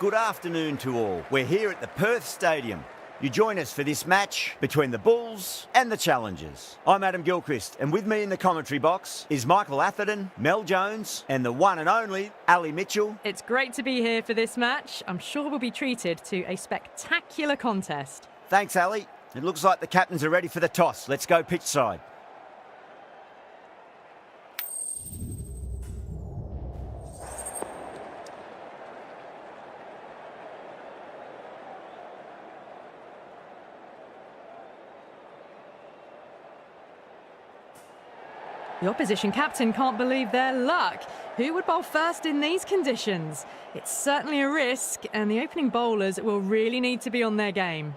good afternoon to all. We're here at the Perth Stadium. You join us for this match between the Bulls and the Challengers. I'm Adam Gilchrist, and with me in the commentary box is Michael Atherton, Mel Jones, and the one and only Ali Mitchell. It's great to be here for this match. I'm sure we'll be treated to a spectacular contest. Thanks, Ali. It looks like the captains are ready for the toss. Let's go pitch side. The opposition captain can't believe their luck. Who would bowl first in these conditions? It's certainly a risk, and the opening bowlers will really need to be on their game.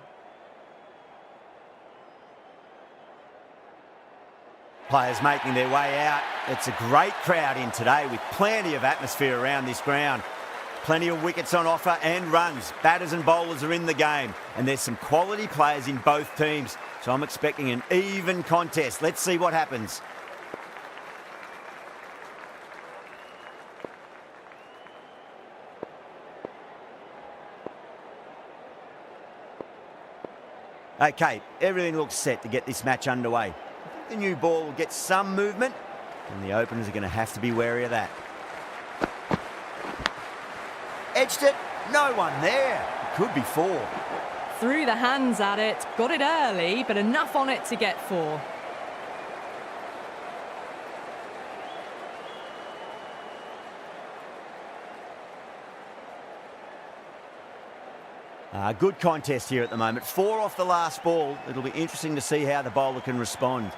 Players making their way out. It's a great crowd in today with plenty of atmosphere around this ground. Plenty of wickets on offer and runs. Batters and bowlers are in the game, and there's some quality players in both teams. So I'm expecting an even contest. Let's see what happens. Okay, everything looks set to get this match underway. I think the new ball will get some movement, and the openers are going to have to be wary of that. Edged it, no one there. It could be four. Threw the hands at it, got it early, but enough on it to get four. Good contest here at the moment. Four off the last ball. It'll be interesting to see how the bowler can respond.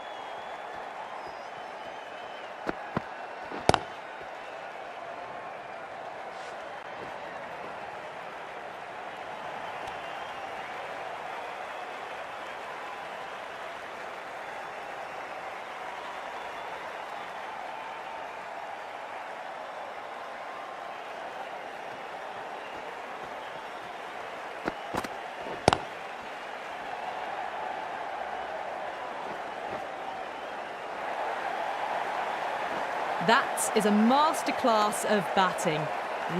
That is a masterclass of batting.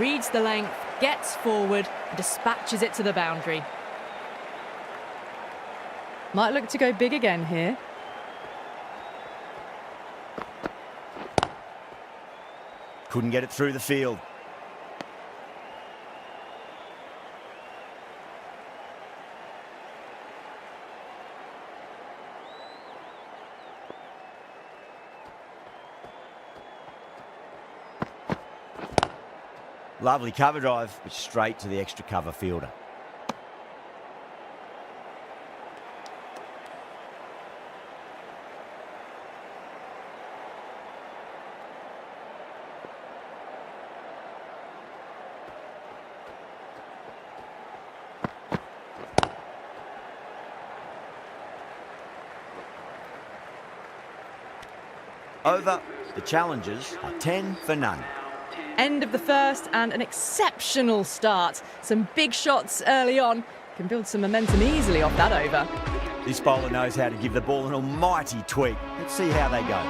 Reads the length, gets forward, and dispatches it to the boundary. Might look to go big again here. Couldn't get it through the field. Lovely cover drive, but straight to the extra cover fielder. Over, the Challengers are 10 for none. End of the first and an exceptional start. Some big shots early on. Can build some momentum easily off that over. This bowler knows how to give the ball an almighty tweak. Let's see how they go.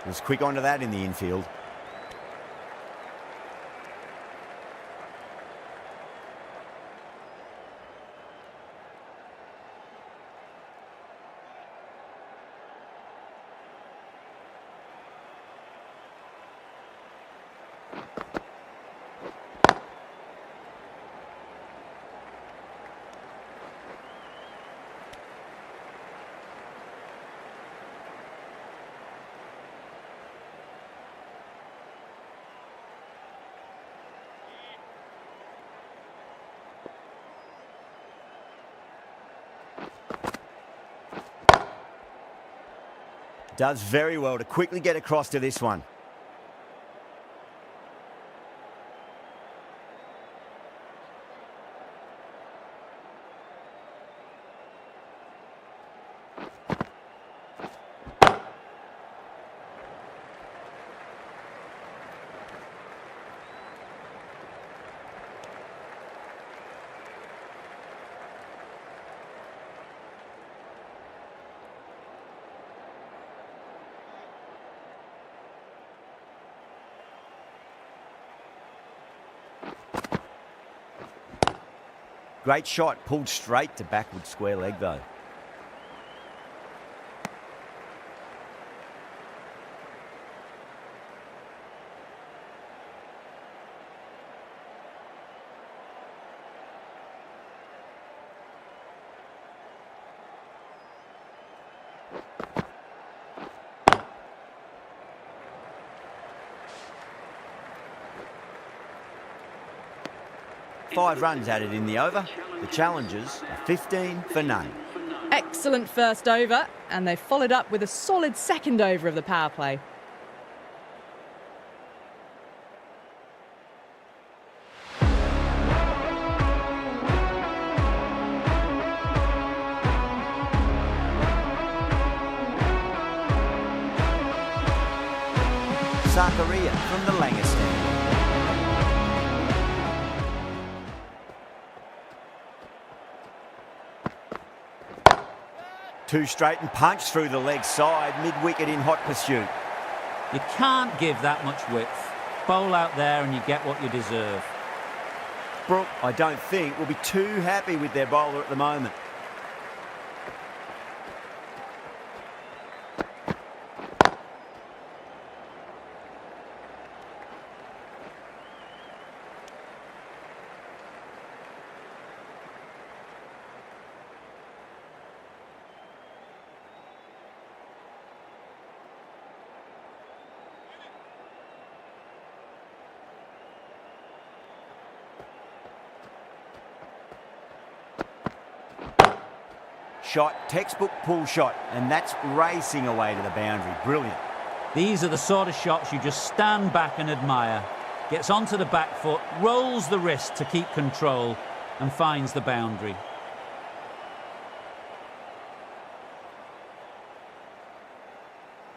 Was quick onto that in the infield. Does very well to quickly get across to this one. Great shot, pulled straight to backward square leg though. Five runs added in the over. The challengers are 15 for none. Excellent first over, and they followed up with a solid second over of the power play. Zakaria from the Langer stand. Two straight and punch through the leg side, mid-wicket in hot pursuit. You can't give that much width. Bowl out there and you get what you deserve. Brook, I don't think, will be too happy with their bowler at the moment. Shot, textbook pull shot, and that's racing away to the boundary. Brilliant. These are the sort of shots you just stand back and admire. Gets onto the back foot, rolls the wrist to keep control, and finds the boundary.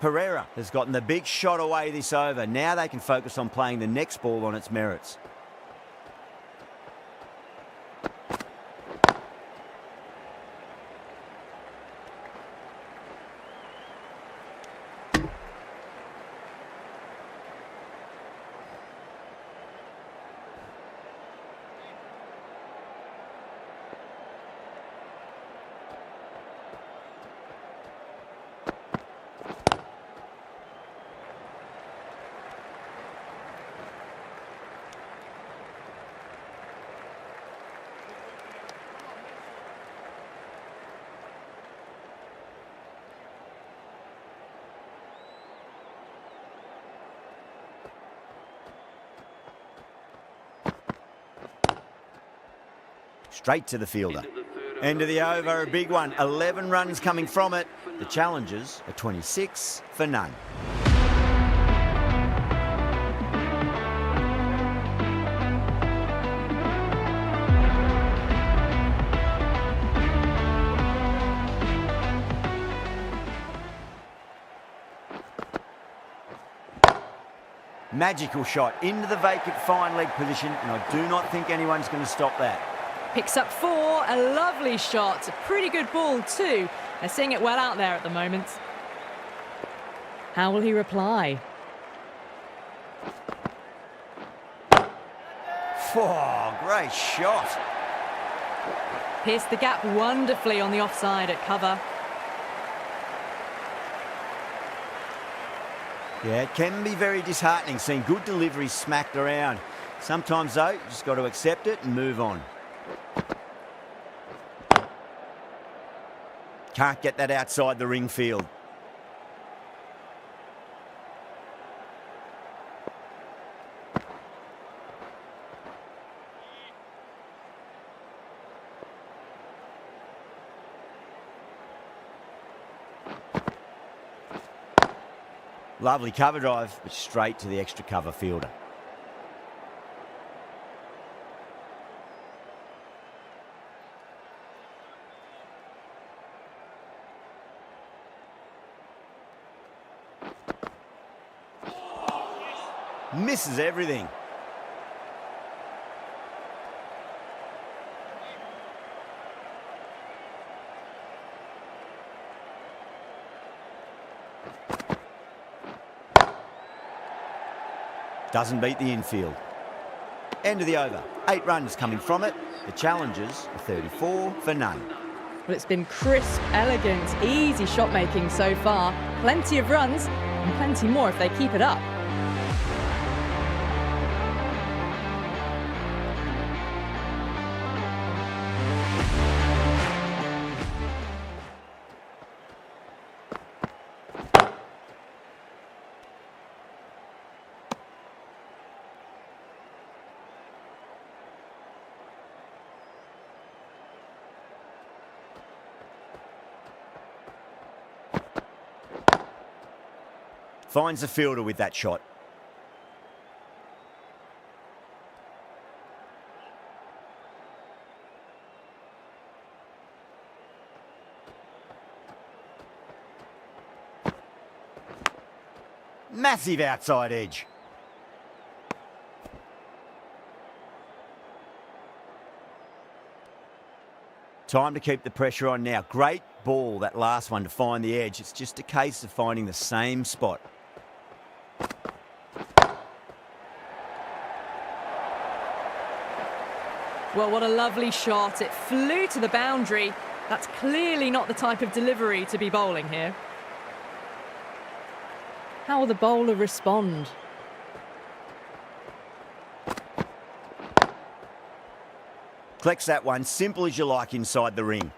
Pereira has gotten the big shot away this over. Now they can focus on playing the next ball on its merits. Straight to the fielder. End of the over, a big one. 11 runs coming from it. The challengers are 26 for none. Magical shot into the vacant fine leg position, and I do not think anyone's going to stop that. Picks up 4, a lovely shot, a pretty good ball too. They're seeing it well out there at the moment. How will he reply? Oh, great shot. Pierced the gap wonderfully on the offside at cover. Yeah, it can be very disheartening seeing good deliveries smacked around. Sometimes though, you just got to accept it and move on. Can't get that outside the ring field. Lovely cover drive, but straight to the extra cover fielder. Misses everything. Doesn't beat the infield. End of the over. 8 runs coming from it. The challengers are 34 for none. Well, it's been crisp, elegant, easy shot making so far. Plenty of runs and plenty more if they keep it up. Finds the fielder with that shot. Massive outside edge. Time to keep the pressure on now. Great ball, that last one, to find the edge. It's just a case of finding the same spot. Well, what a lovely shot. It flew to the boundary. That's clearly not the type of delivery to be bowling here. How will the bowler respond? Collects that one, simple as you like, inside the ring.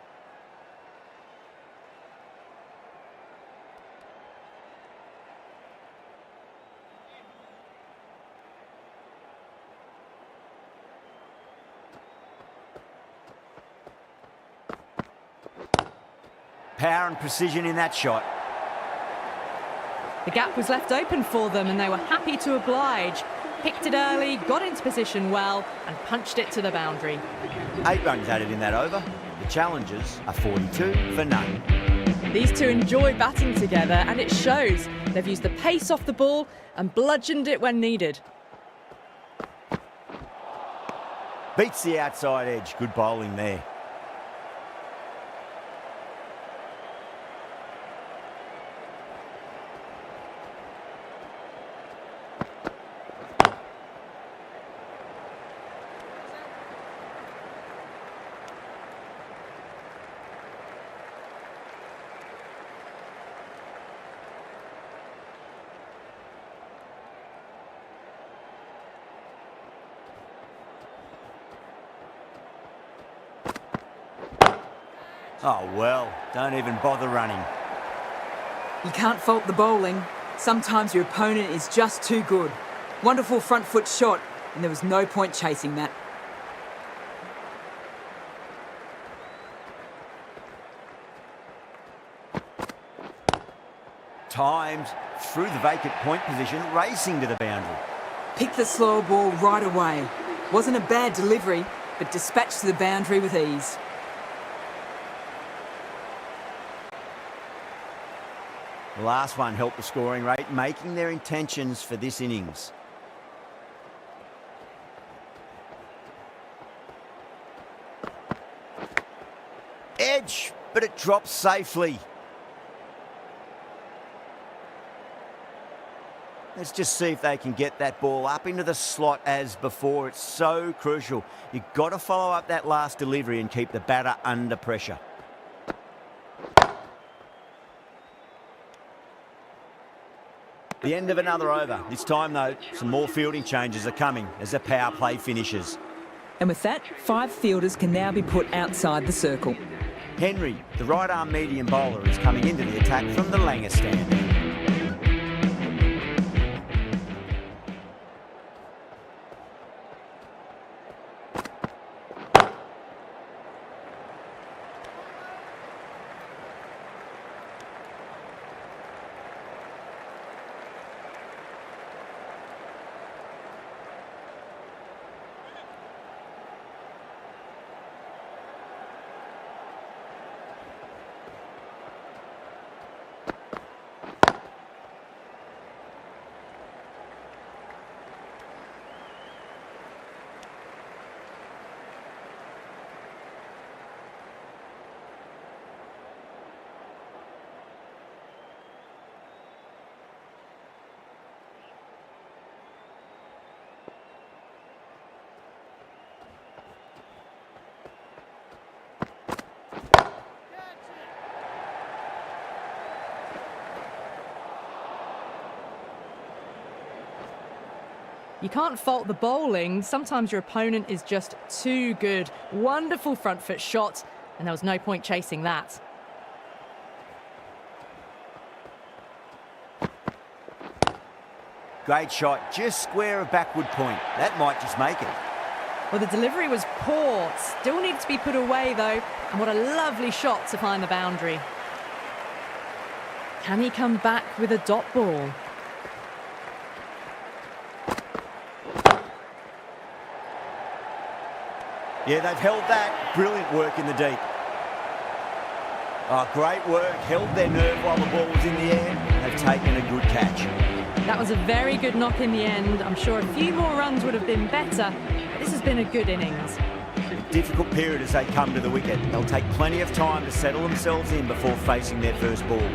Power and precision in that shot. The gap was left open for them and they were happy to oblige. Picked it early, got into position well and punched it to the boundary. 8 runs added in that over. The challengers are 42 for none. These two enjoy batting together and it shows. They've used the pace off the ball and bludgeoned it when needed. Beats the outside edge. Good bowling there. Oh, well, don't even bother running. You can't fault the bowling. Sometimes your opponent is just too good. Wonderful front foot shot, and there was no point chasing that. Timed through the vacant point position, racing to the boundary. Picked the slower ball right away. Wasn't a bad delivery, but dispatched to the boundary with ease. The last one helped the scoring rate, making their intentions for this innings. Edge, but it drops safely. Let's just see if they can get that ball up into the slot as before. It's so crucial. You've got to follow up that last delivery and keep the batter under pressure. The end of another over. This time, though, some more fielding changes are coming as the power play finishes. And with that, 5 fielders can now be put outside the circle. Henry, the right-arm medium bowler, is coming into the attack from the Langer stand. You can't fault the bowling. Sometimes your opponent is just too good. Wonderful front foot shot, and there was no point chasing that. Great shot, just square of backward point. That might just make it. Well, the delivery was poor. Still needed to be put away, though. And what a lovely shot to find the boundary. Can he come back with a dot ball? Yeah, they've held that. Brilliant work in the deep. Oh, great work. Held their nerve while the ball was in the air. They've taken a good catch. That was a very good knock in the end. I'm sure a few more runs would have been better. But this has been a good innings. A difficult period as they come to the wicket. They'll take plenty of time to settle themselves in before facing their first ball.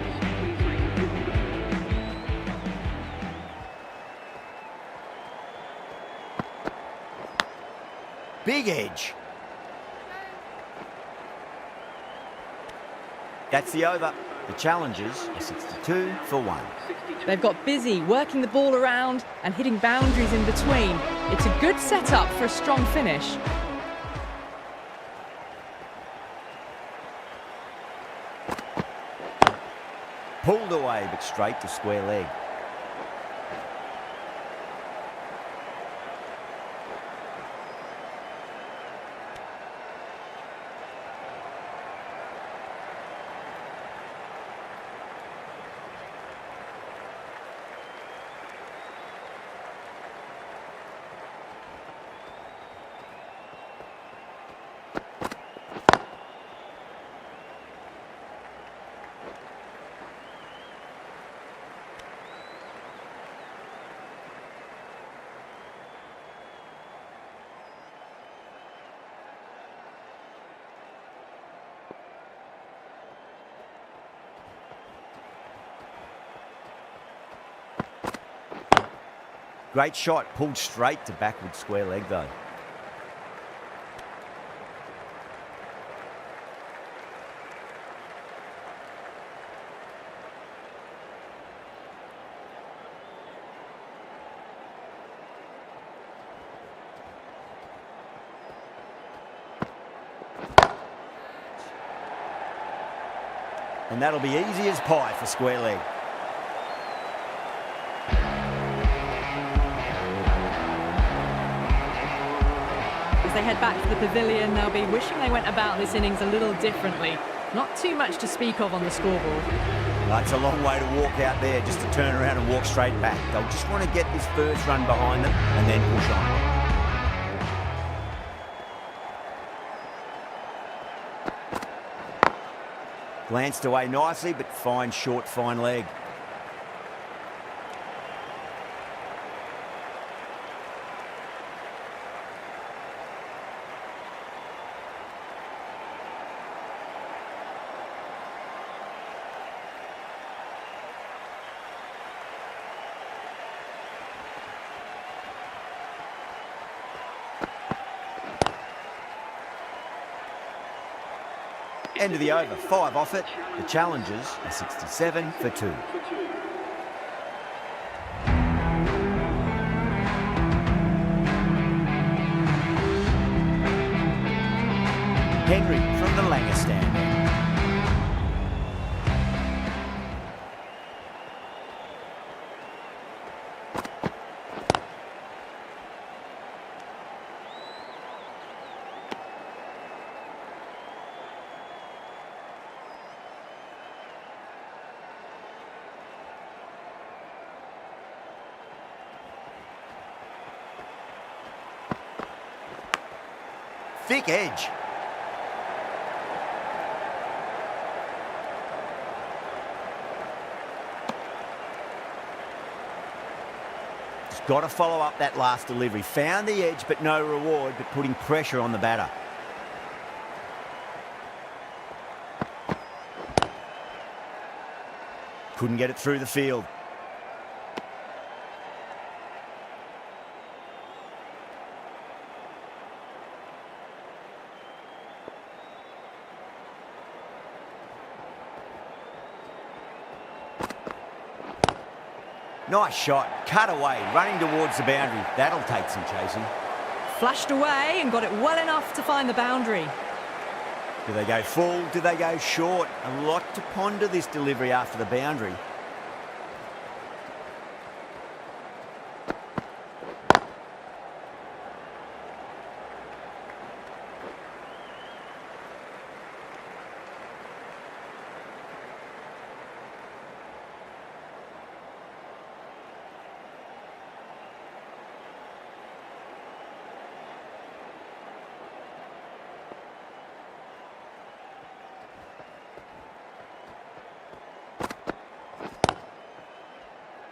Big edge. That's the over. The challengers are 62 for 1. They've got busy working the ball around and hitting boundaries in between. It's a good setup for a strong finish. Pulled away, but straight to square leg. Great shot, pulled straight to backward square leg though. And that'll be easy as pie for square leg. As they head back to the pavilion, they'll be wishing they went about this innings a little differently. Not too much to speak of on the scoreboard. It's a long way to walk out there just to turn around and walk straight back. They'll just want to get this first run behind them and then push on. Glanced away nicely, but fine short, fine leg. End of the over, 5 off it. The challengers are 67 for 2. Henry from the Langer stand. Thick edge. Just got to follow up that last delivery. Found the edge, but no reward, but putting pressure on the batter. Couldn't get it through the field. Nice shot, cut away, running towards the boundary. That'll take some chasing. Flashed away and got it well enough to find the boundary. Do they go full? Do they go short? A lot to ponder this delivery after the boundary.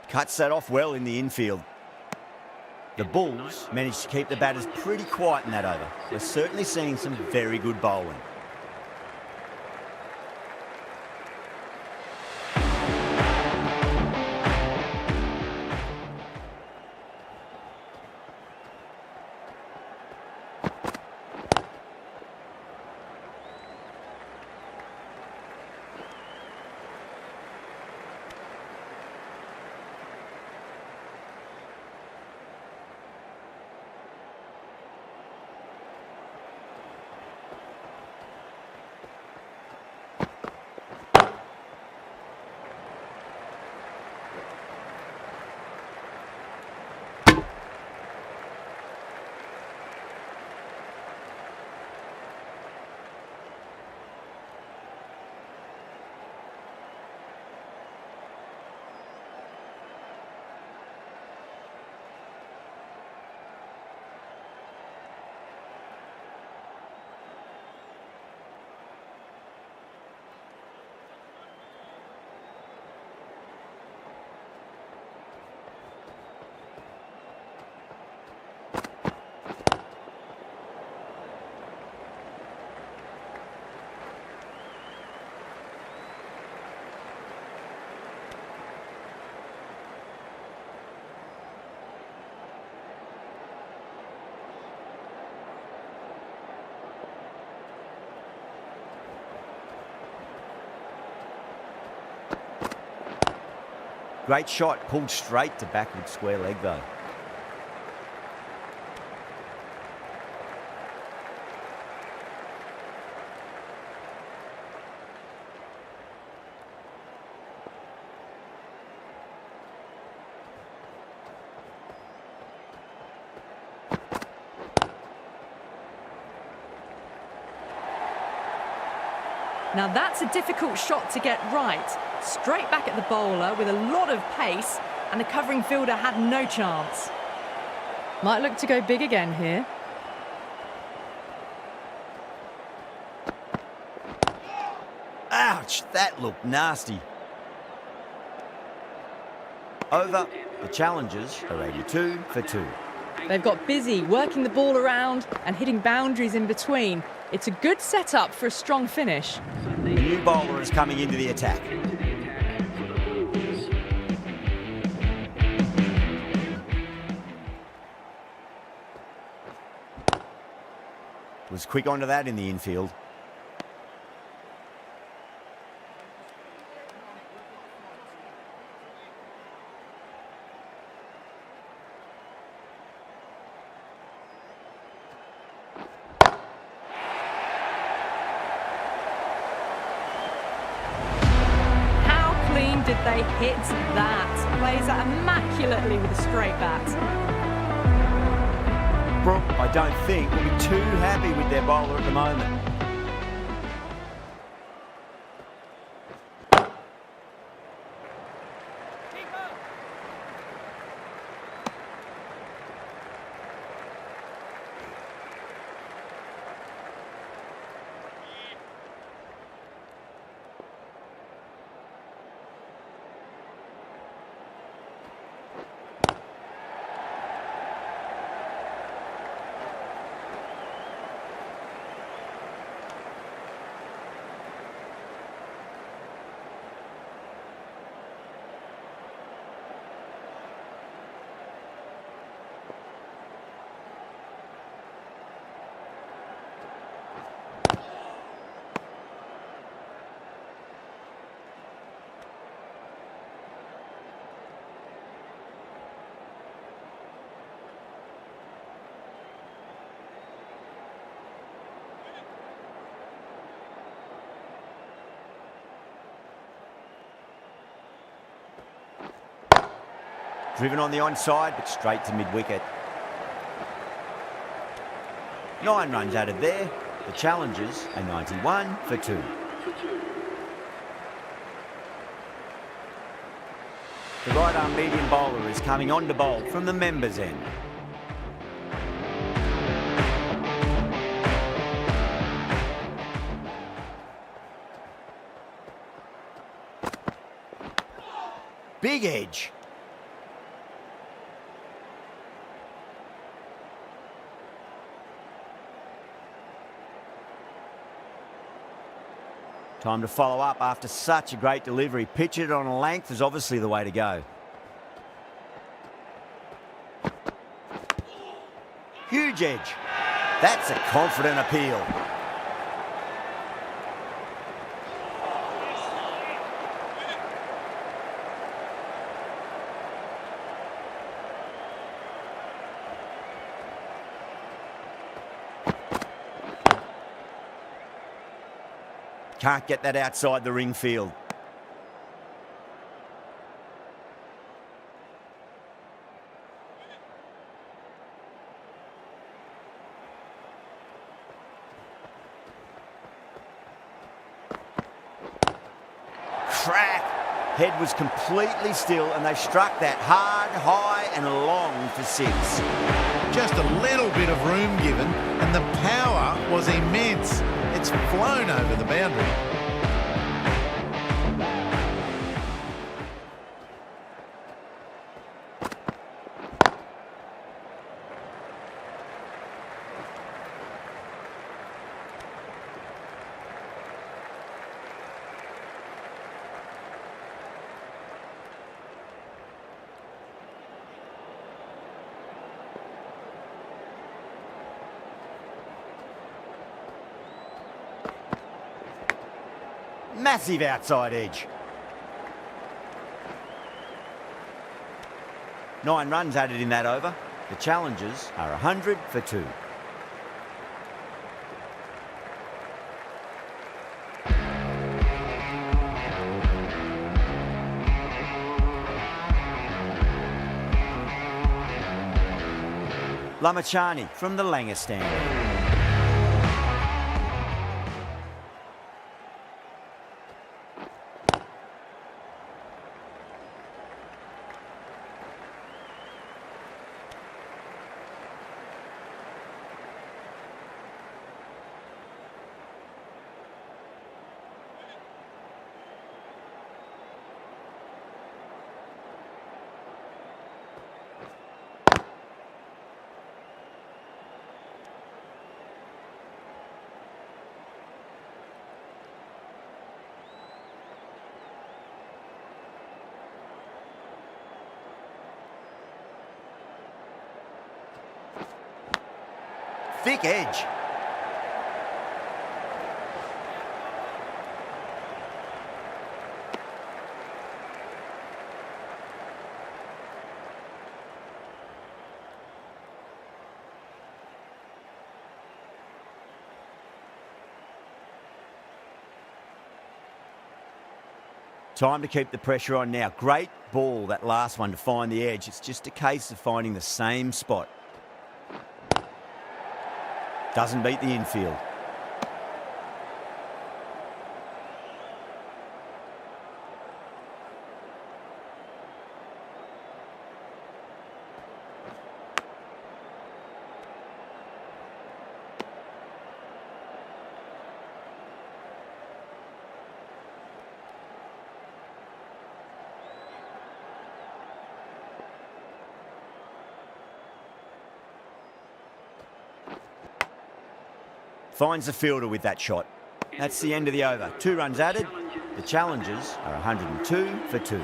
Cuts that off well in the infield. The Bulls managed to keep the batters pretty quiet in that over. We're certainly seeing some very good bowling. Great shot, pulled straight to backward square leg though. Now that's a difficult shot to get right. Straight back at the bowler with a lot of pace, and the covering fielder had no chance. Might look to go big again here. Ouch, that looked nasty. Over, the challengers are 82 for 2. They've got busy working the ball around and hitting boundaries in between. It's a good setup for a strong finish. The new bowler is coming into the attack. Was quick onto that in the infield. Did they hit that? Plays that immaculately with a straight bat. Brooke, I don't think, will be too happy with their bowler at the moment. Driven on the onside, but straight to mid-wicket. 9 runs added there. The challengers are 91 for 2. The right-arm medium bowler is coming on to bowl from the members' end. Big edge. Time to follow up after such a great delivery. Pitch it on a length is obviously the way to go. Huge edge. That's a confident appeal. Can't get that outside the ring field. Crack! Head was completely still and they struck that hard, high and long for 6. Just a little bit of room given and the power was immense. It's flown over the boundary. Massive outside edge. 9 runs added in that over. The challengers are 100 for 2. Lamachani from the Langer stand. Thick edge. Time to keep the pressure on now. Great ball, that last one, to find the edge. It's just a case of finding the same spot. Doesn't beat the infield. Finds the fielder with that shot. That's the end of the over. 2 runs added. The challengers are 102 for 2.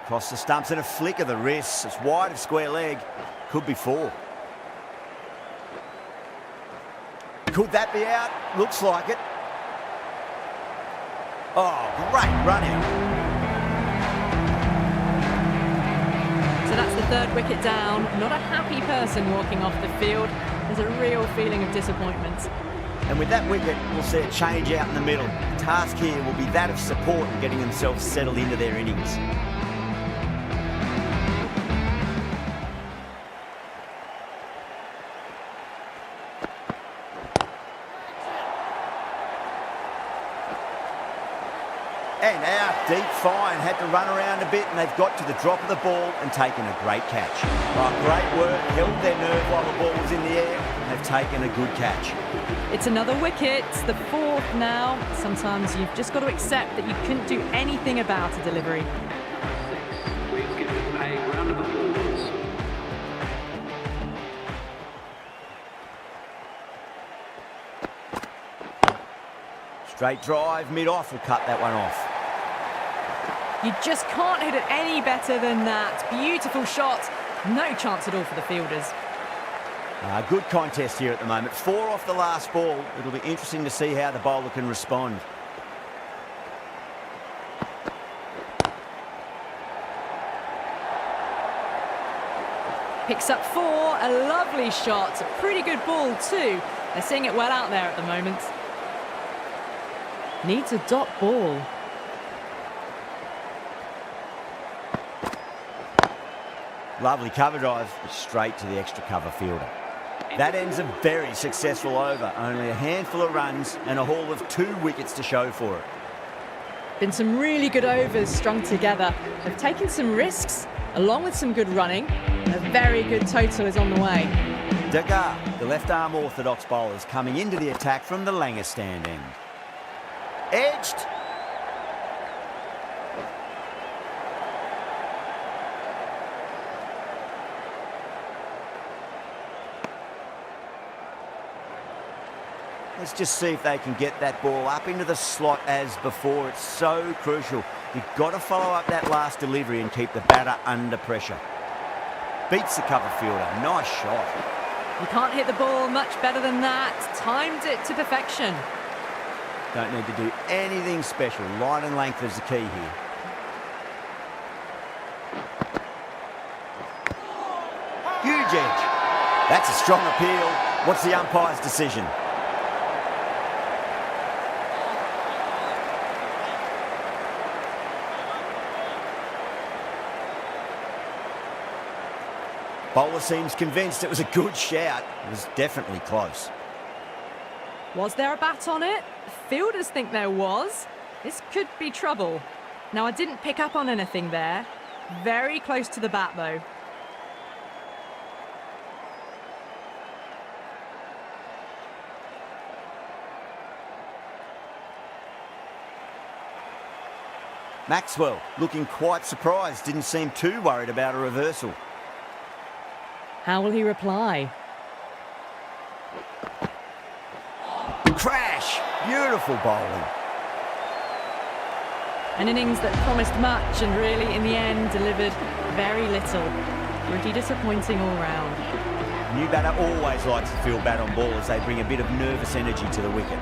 Across the stumps and a flick of the wrists. It's wide of square leg. Could be 4. Could that be out? Looks like it. Oh, great run out. So that's the 3rd wicket down. Not a happy person walking off the field. There's a real feeling of disappointment. And with that wicket, we'll see a change out in the middle. The task here will be that of support and getting themselves settled into their innings. And out, deep fine, had to run around a bit and they've got to the drop of the ball and taken a great catch. Oh, great work, held their nerve while the ball was in the air. They've taken a good catch. It's another wicket, the 4th now. Sometimes you've just got to accept that you couldn't do anything about a delivery. Please give a round of applause. Straight drive, mid-off will cut that one off. You just can't hit it any better than that. Beautiful shot. No chance at all for the fielders. Good contest here at the moment. 4 off the last ball. It'll be interesting to see how the bowler can respond. Picks up 4, a lovely shot. A pretty good ball too. They're seeing it well out there at the moment. Needs a dot ball. Lovely cover drive, straight to the extra cover fielder. That ends a very successful over. Only a handful of runs and a haul of 2 wickets to show for it. Been some really good overs strung together. They've taken some risks, along with some good running. A very good total is on the way. Degar, the left-arm orthodox bowler, is coming into the attack from the Langer stand end. Edged. Let's just see if they can get that ball up into the slot as before. It's so crucial. You've got to follow up that last delivery and keep the batter under pressure. Beats the cover fielder. Nice shot. You can't hit the ball much better than that. Timed it to perfection. Don't need to do anything special. Line and length is the key here. Huge edge. That's a strong appeal. What's the umpire's decision? Bowler seems convinced it was a good shout. It was definitely close. Was there a bat on it? Fielders think there was. This could be trouble. Now, I didn't pick up on anything there. Very close to the bat, though. Maxwell looking quite surprised. Didn't seem too worried about a reversal. How will he reply? Crash! Beautiful bowling. An innings that promised much and really, in the end, delivered very little. Pretty disappointing all round. New batter always likes to feel bat on ball as they bring a bit of nervous energy to the wicket.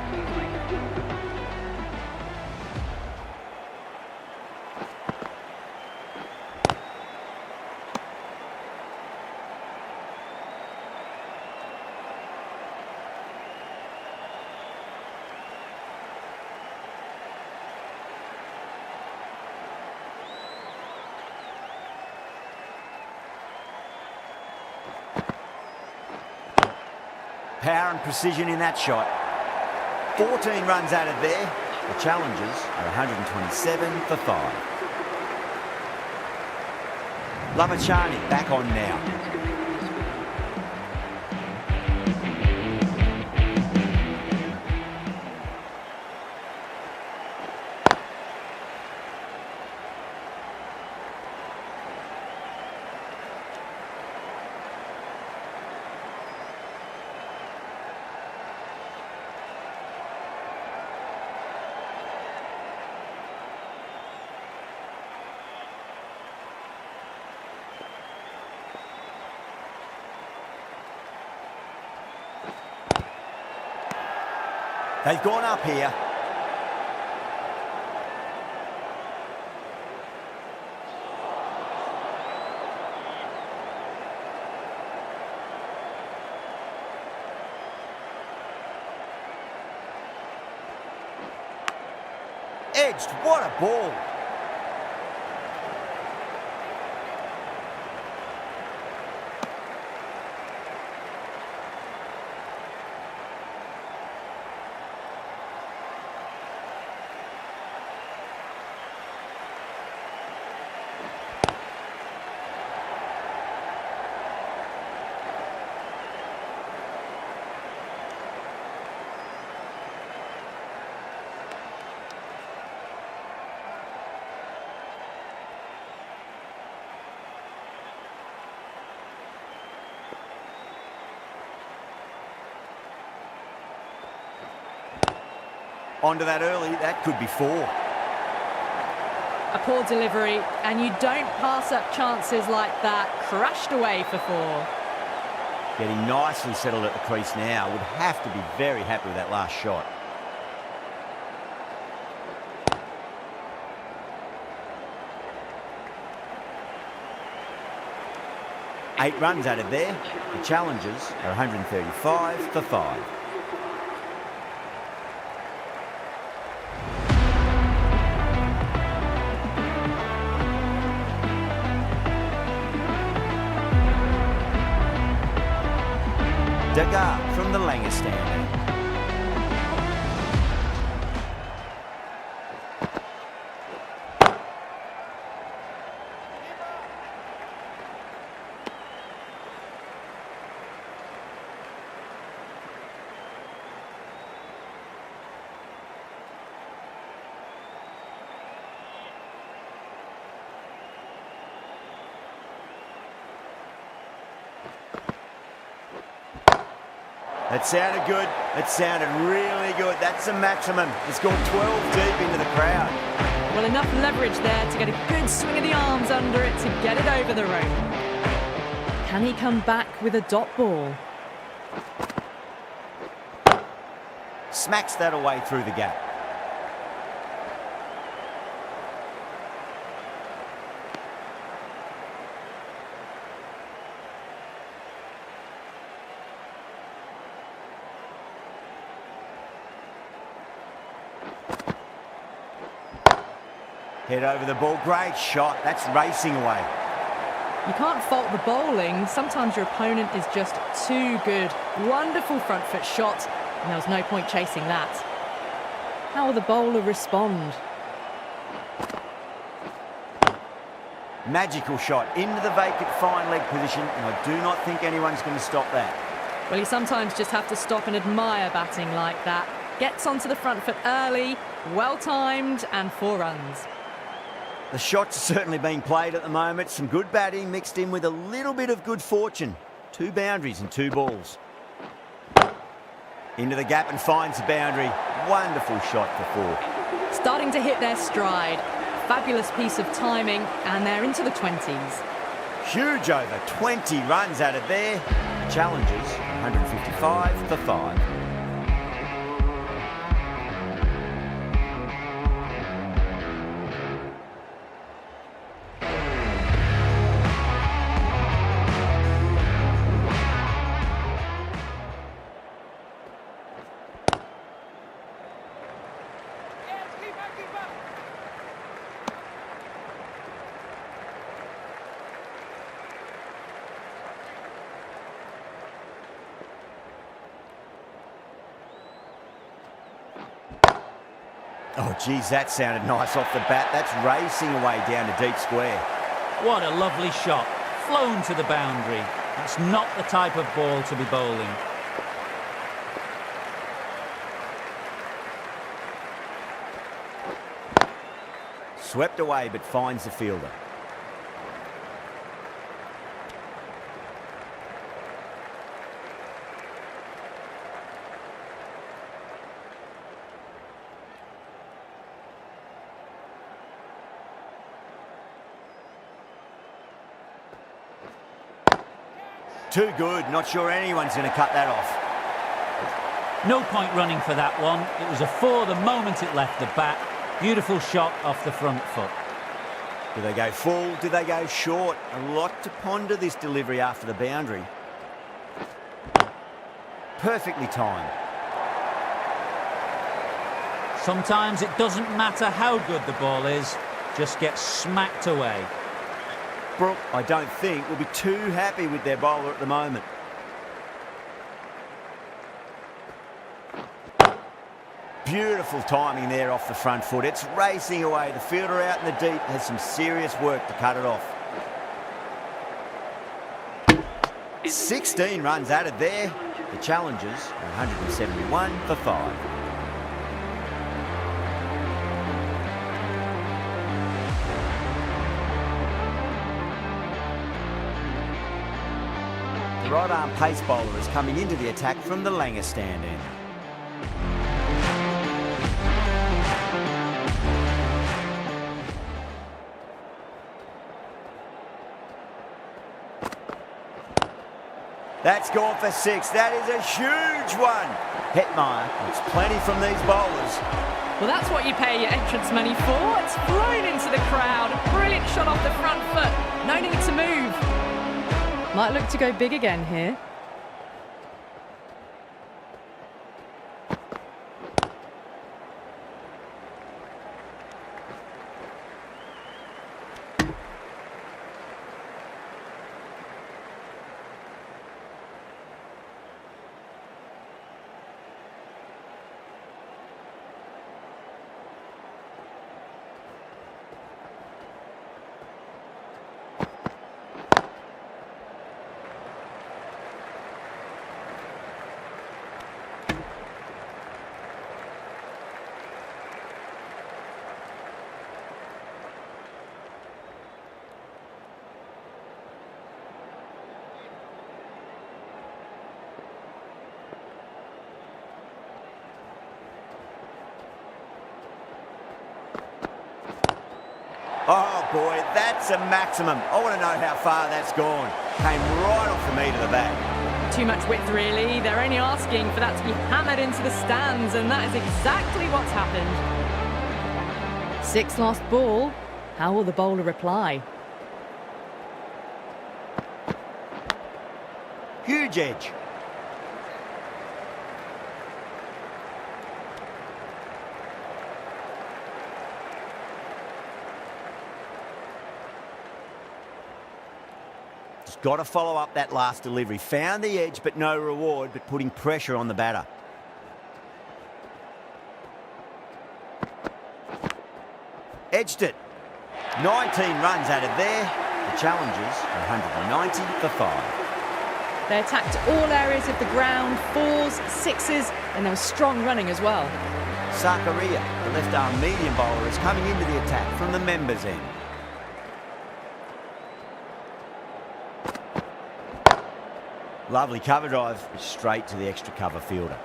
Power and precision in that shot. 14 runs added there. The challengers are 127 for 5. Lamachani back on now. They've gone up here. Edged, what a ball. Onto that early, that could be 4. A poor delivery, and you don't pass up chances like that. Crashed away for 4. Getting nicely settled at the crease now. Would have to be very happy with that last shot. Eight runs added there. The challengers are 135 for 5. Degas from the Langer stand. That sounded good. It sounded really good. That's the maximum. It's gone 12 deep into the crowd. Well, enough leverage there to get a good swing of the arms under it to get it over the rope. Can he come back with a dot ball? Smacks that away through the gap. Head over the ball, great shot. That's racing away. You can't fault the bowling. Sometimes your opponent is just too good. Wonderful front foot shot, and there was no point chasing that. How will the bowler respond? Magical shot into the vacant fine leg position, and I do not think anyone's going to stop that. Well, you sometimes just have to stop and admire batting like that. Gets onto the front foot early, well timed, and 4 runs. The shot's certainly being played at the moment. Some good batting mixed in with a little bit of good fortune. 2 boundaries and 2 balls. Into the gap and finds the boundary. Wonderful shot for 4. Starting to hit their stride. Fabulous piece of timing, and they're into the 20s. Huge over. 20 runs added there. Challengers, 155 for 5. Oh, geez, that sounded nice off the bat. That's racing away down to deep square. What a lovely shot. Flown to the boundary. That's not the type of ball to be bowling. Swept away, but finds the fielder. Too good. Not sure anyone's going to cut that off. No point running for that one. It was a 4 the moment it left the bat. Beautiful shot off the front foot. Do they go full? Do they go short? A lot to ponder this delivery after the boundary. Perfectly timed. Sometimes it doesn't matter how good the ball is, just get smacked away. Brooke, I don't think, will be too happy with their bowler at the moment. Beautiful timing there off the front foot. It's racing away. The fielder out in the deep has some serious work to cut it off. 16 runs added there. The challengers are 171 for 5. The right arm pace bowler is coming into the attack from the Langer stand end. That's gone for 6. That is a huge one. Hetmeyer wants plenty from these bowlers. Well, that's what you pay your entrance money for. It's flown into the crowd. Brilliant shot off the front foot. No need to move. Might look to go big again here. Oh boy, that's a maximum. I want to know how far that's gone. Came right off the meat of the bat. Too much width, really. They're only asking for that to be hammered into the stands, and that is exactly what's happened. 6 last ball. How will the bowler reply? Huge edge. Just got to follow up that last delivery. Found the edge, but no reward, but putting pressure on the batter. Edged it. 19 runs added there. The challengers, 190 for 5. They attacked all areas of the ground, 4s, 6s, and there was strong running as well. Zakaria, the left-arm medium bowler, is coming into the attack from the members' end. Lovely cover drive, straight to the extra cover fielder.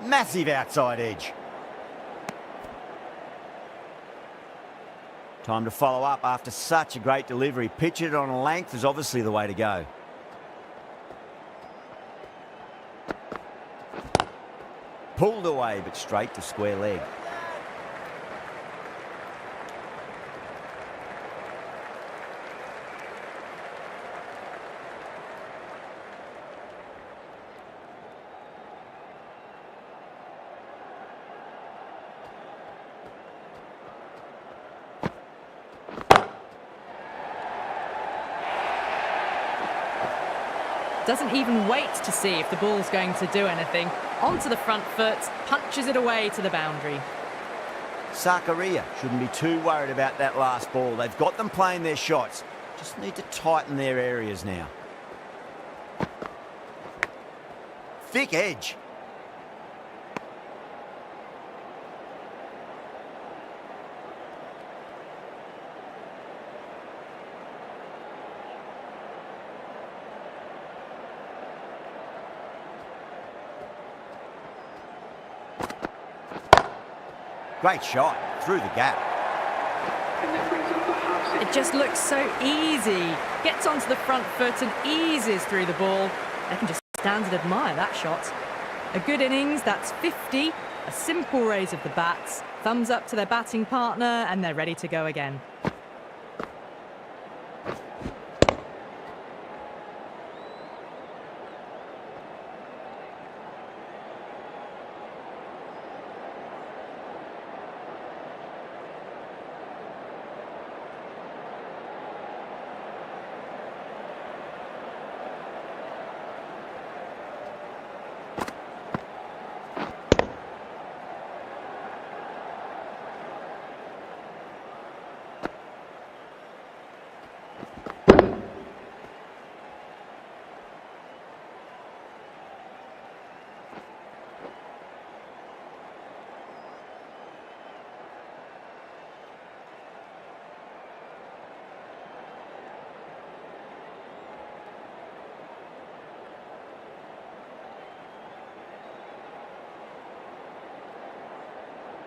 Massive outside edge. Time to follow up after such a great delivery. Pitch it on a length is obviously the way to go. Pulled away, but straight to square leg. Doesn't even wait to see if the ball's going to do anything. Onto the front foot, punches it away to the boundary. Zakaria shouldn't be too worried about that last ball. They've got them playing their shots. Just need to tighten their areas now. Thick edge. Great shot, through the gap. And that brings up the half second. It just looks so easy. Gets onto the front foot and eases through the ball. They can just stand and admire that shot. A good innings, that's 50. A simple raise of the bats. Thumbs up to their batting partner and they're ready to go again.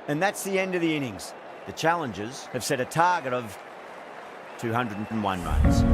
And that's the end of the innings. The challengers have set a target of 201 runs.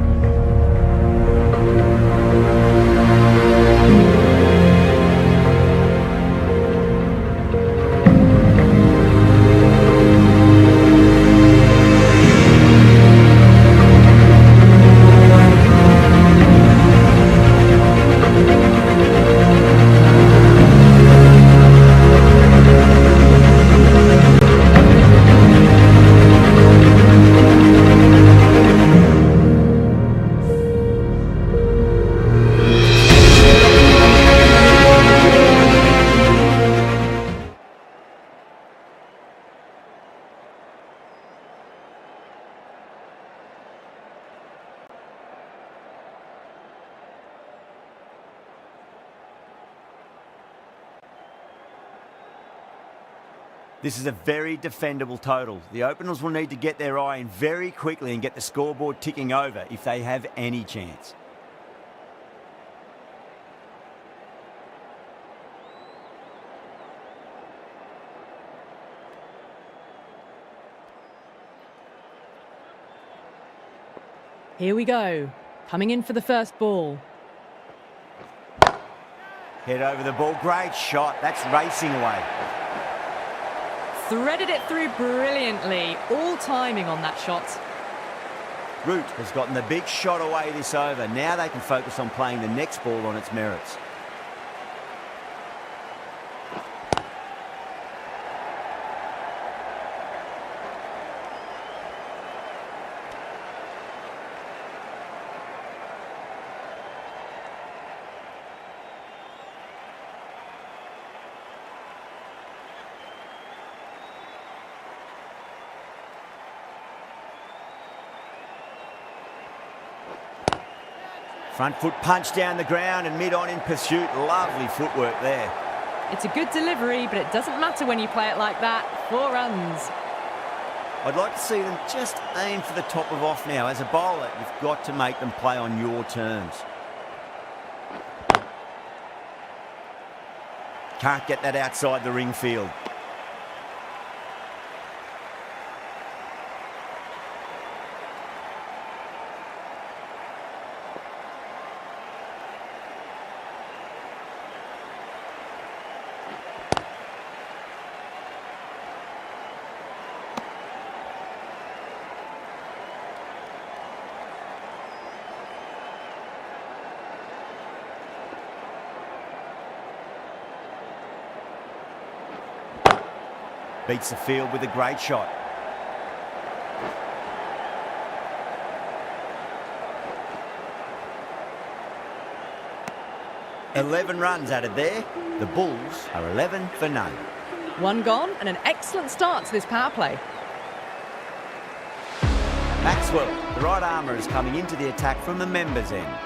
This is a very defendable total. The openers will need to get their eye in very quickly and get the scoreboard ticking over if they have any chance. Here we go. Coming in for the first ball. Head over the ball. Great shot. That's racing away. Threaded it through brilliantly. All timing on that shot. Root has gotten the big shot away this over. Now they can focus on playing the next ball on its merits. Front foot punch down the ground and mid-on in pursuit. Lovely footwork there. It's a good delivery, but it doesn't matter when you play it like that. 4 runs. I'd like to see them just aim for the top of off now. As a bowler, you've got to make them play on your terms. Can't get that outside the ring field. Beats the field with a great shot. "11 runs added there. The Bulls are 11 for none. 1 gone and an excellent start to this power play. Maxwell, the right armour, is coming into the attack from the members' end.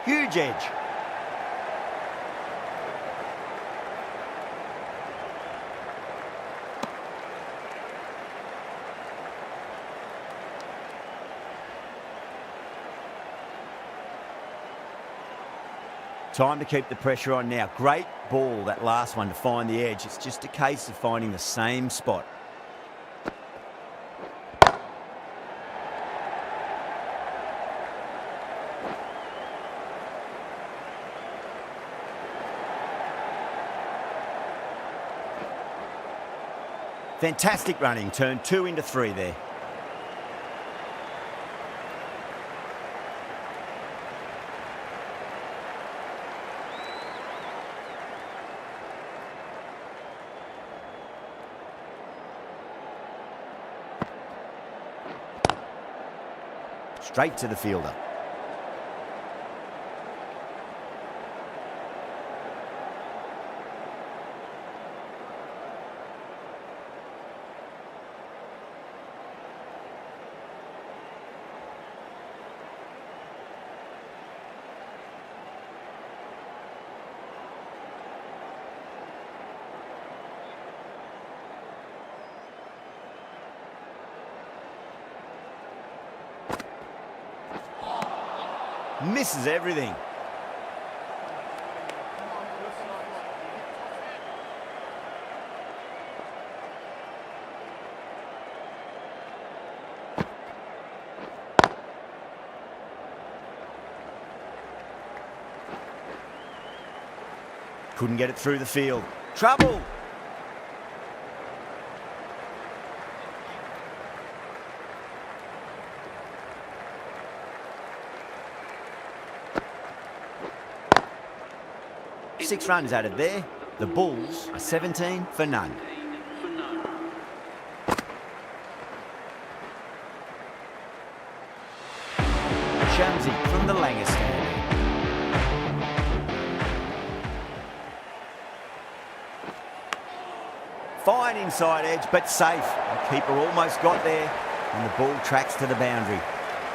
Huge edge. Time to keep the pressure on now. Great ball, that last one, to find the edge. It's just a case of finding the same spot. Fantastic running. Turned 2 into 3 there. Straight to the fielder. Misses everything. Couldn't get it through the field. Trouble! Six runs added there. The Bulls are 17 for none. Shamsi from the Langer stand. Fine inside edge, but safe. The keeper almost got there, and the ball tracks to the boundary.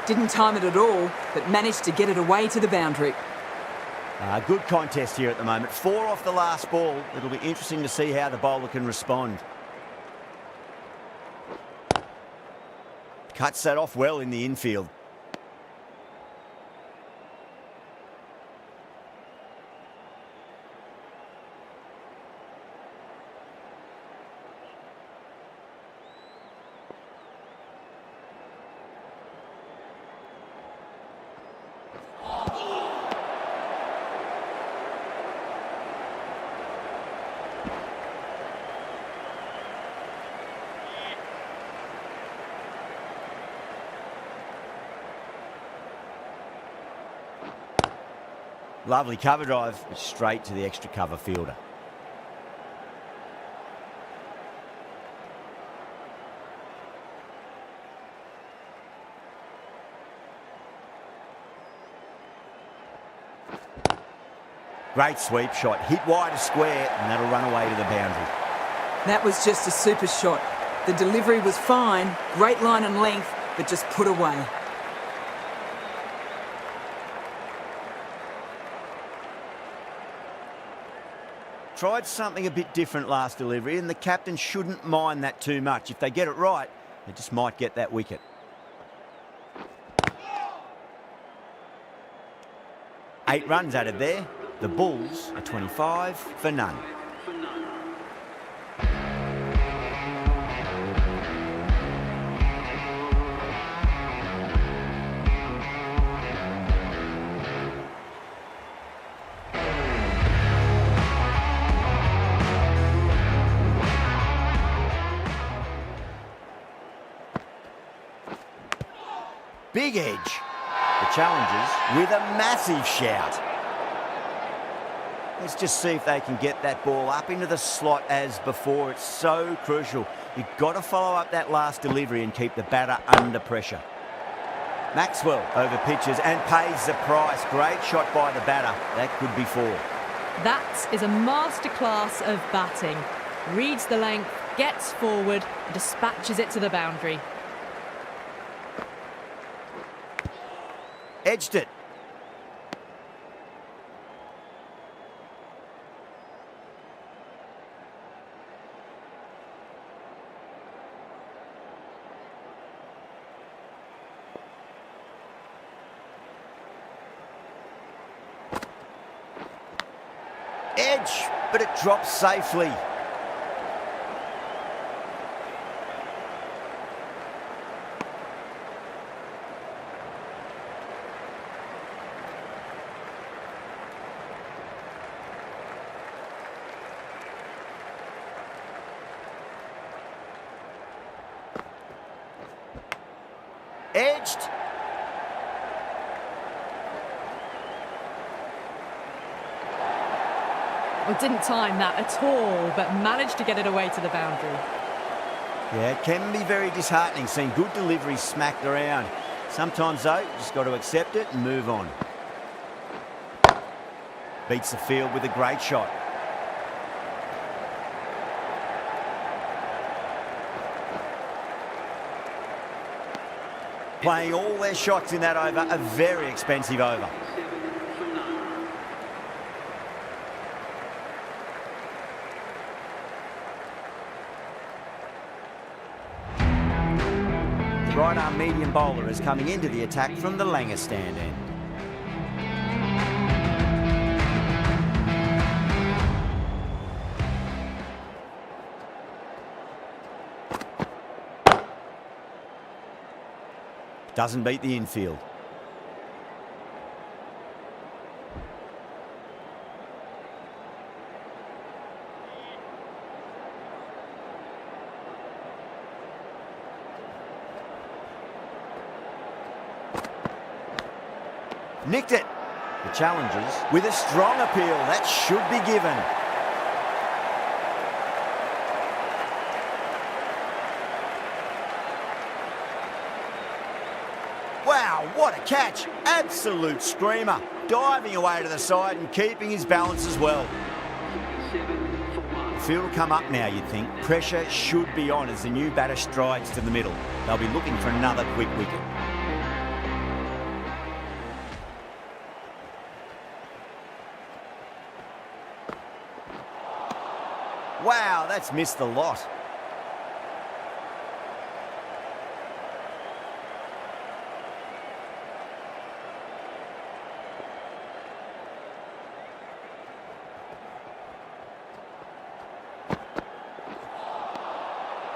Didn't time it at all, but managed to get it away to the boundary. Good contest here at the moment. 4 off the last ball. It'll be interesting to see how the bowler can respond. Cuts that off well in the infield. Lovely cover drive, straight to the extra cover fielder. Great sweep shot, hit wide of square, and that'll run away to the boundary. That was just a super shot. The delivery was fine, great line and length, but just put away. Tried something a bit different last delivery, and the captain shouldn't mind that too much. If they get it right, they just might get that wicket. Eight runs added there. The Bulls are 25 for none. Big edge. The challengers with a massive shout. Let's just see if they can get that ball up into the slot as before. It's so crucial. You've got to follow up that last delivery and keep the batter under pressure. Maxwell over pitches and pays the price. Great shot by the batter. That could be 4. That is a masterclass of batting. Reads the length, gets forward, and dispatches it to the boundary. Edged it. Edge, but it drops safely. Edged. Well, didn't time that at all, but managed to get it away to the boundary. Yeah, it can be very disheartening seeing good deliveries smacked around. Sometimes, though, you just got to accept it and move on. Beats the field with a great shot. Playing all their shots in that over, a very expensive over. 7 for 9. The right arm medium bowler is coming into the attack from the Langer stand end. Doesn't beat the infield. Nicked it. The challengers with a strong appeal. That should be given. Wow, what a catch. Absolute screamer. Diving away to the side and keeping his balance as well. 7 for 1. The field will come up now, you'd think. Pressure should be on as the new batter strides to the middle. They'll be looking for another quick wicket. Wow, that's missed the lot.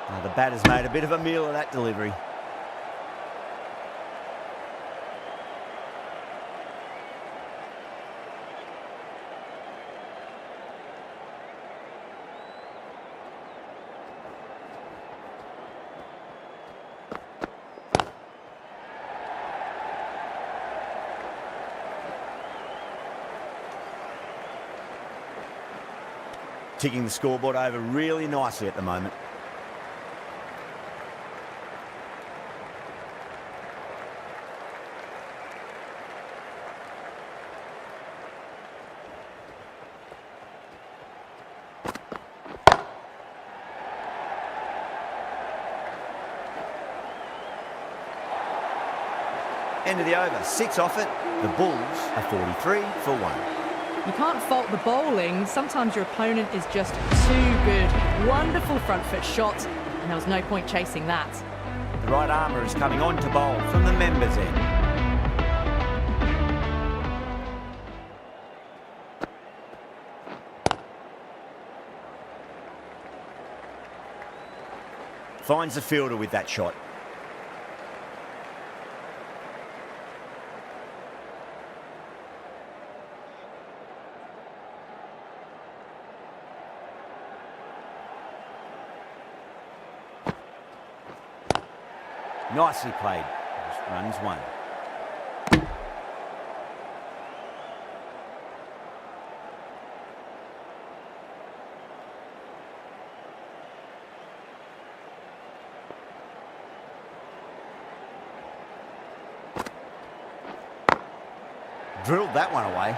Now the batter's made a bit of a meal of that delivery. Ticking the scoreboard over really nicely at the moment. End of the over, 6 off it. The Bulls are 43 for 1. You can't fault the bowling. Sometimes your opponent is just too good. Wonderful front foot shot, and there was no point chasing that. The right armour is coming on to bowl from the members' end. Finds the fielder with that shot. Nicely played. Just runs 1. Drilled that one away.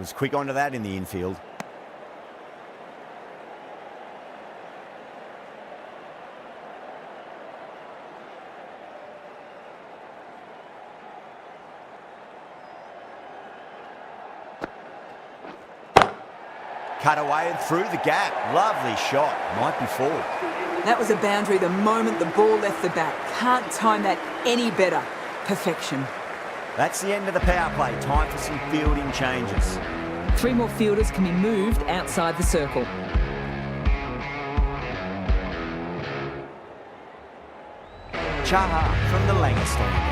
Was quick onto that in the infield. Cut away and through the gap. Lovely shot. Might be full. That was a boundary the moment the ball left the bat. Can't time that any better. Perfection. That's the end of the power play. Time for some fielding changes. 3 more fielders can be moved outside the circle. Chaha from the Langer stand.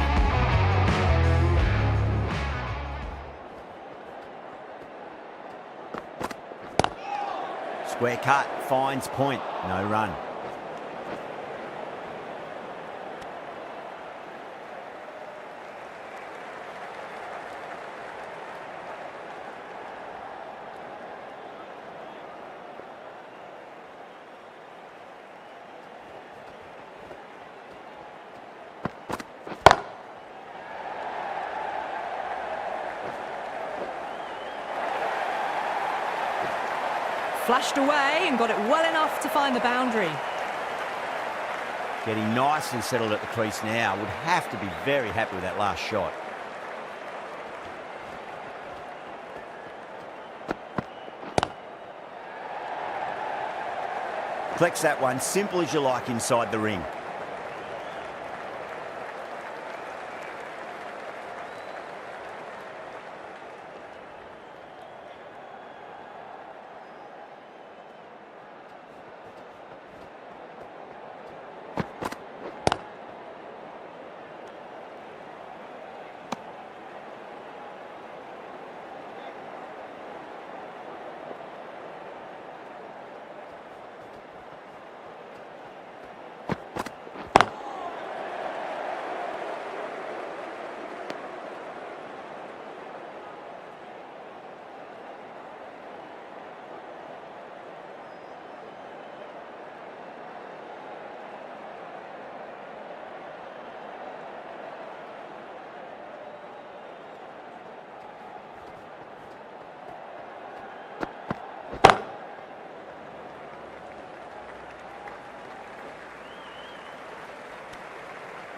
Square cut, finds point, no run. Flashed away and got it well enough to find the boundary. Getting nicely settled at the crease now. Would have to be very happy with that last shot. Collects that one, simple as you like inside the ring.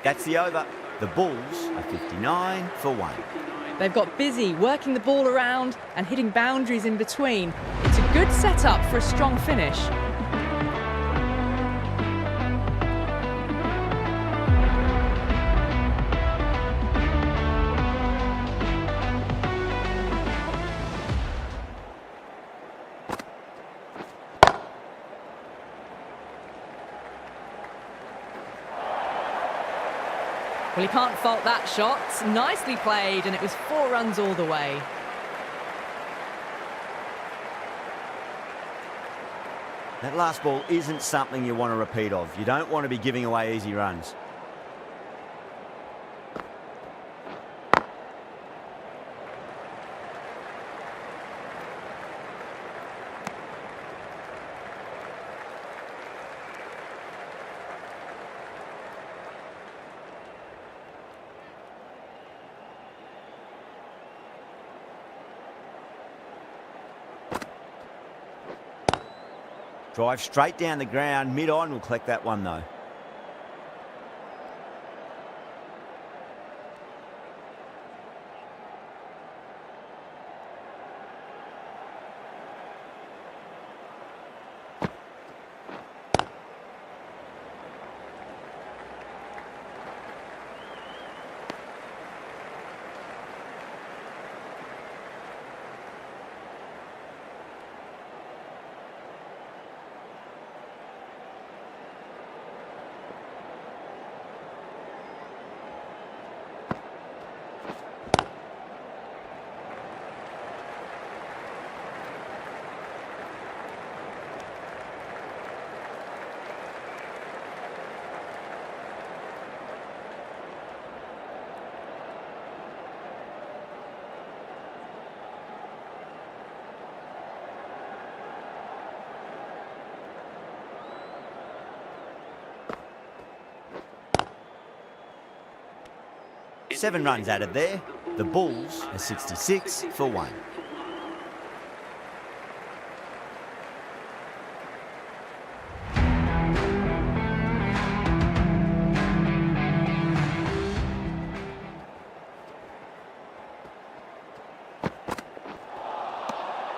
That's the over. The Bulls are 59 for 1. They've got busy working the ball around and hitting boundaries in between. It's a good setup for a strong finish. Well, you can't fault that shot. Nicely played, and it was 4 runs all the way. That last ball isn't something you want to repeat of. You don't want to be giving away easy runs. Drive straight down the ground, mid-on will collect that one though. Seven runs added there. The Bulls are 66 for 1.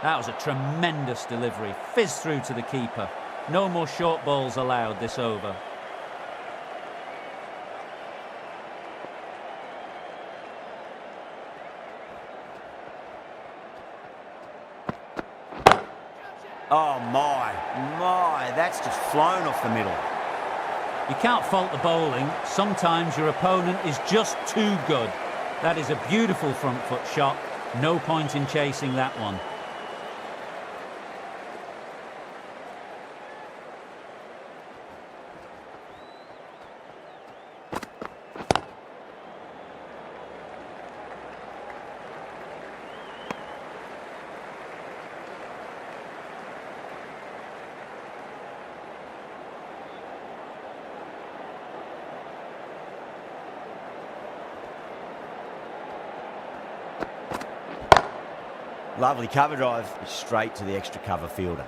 That was a tremendous delivery. Fizzed through to the keeper. No more short balls allowed this over. Oh my, that's just flown off the middle. You can't fault the bowling. Sometimes your opponent is just too good. That is a beautiful front foot shot. No point in chasing that one. Lovely cover drive, straight to the extra cover fielder.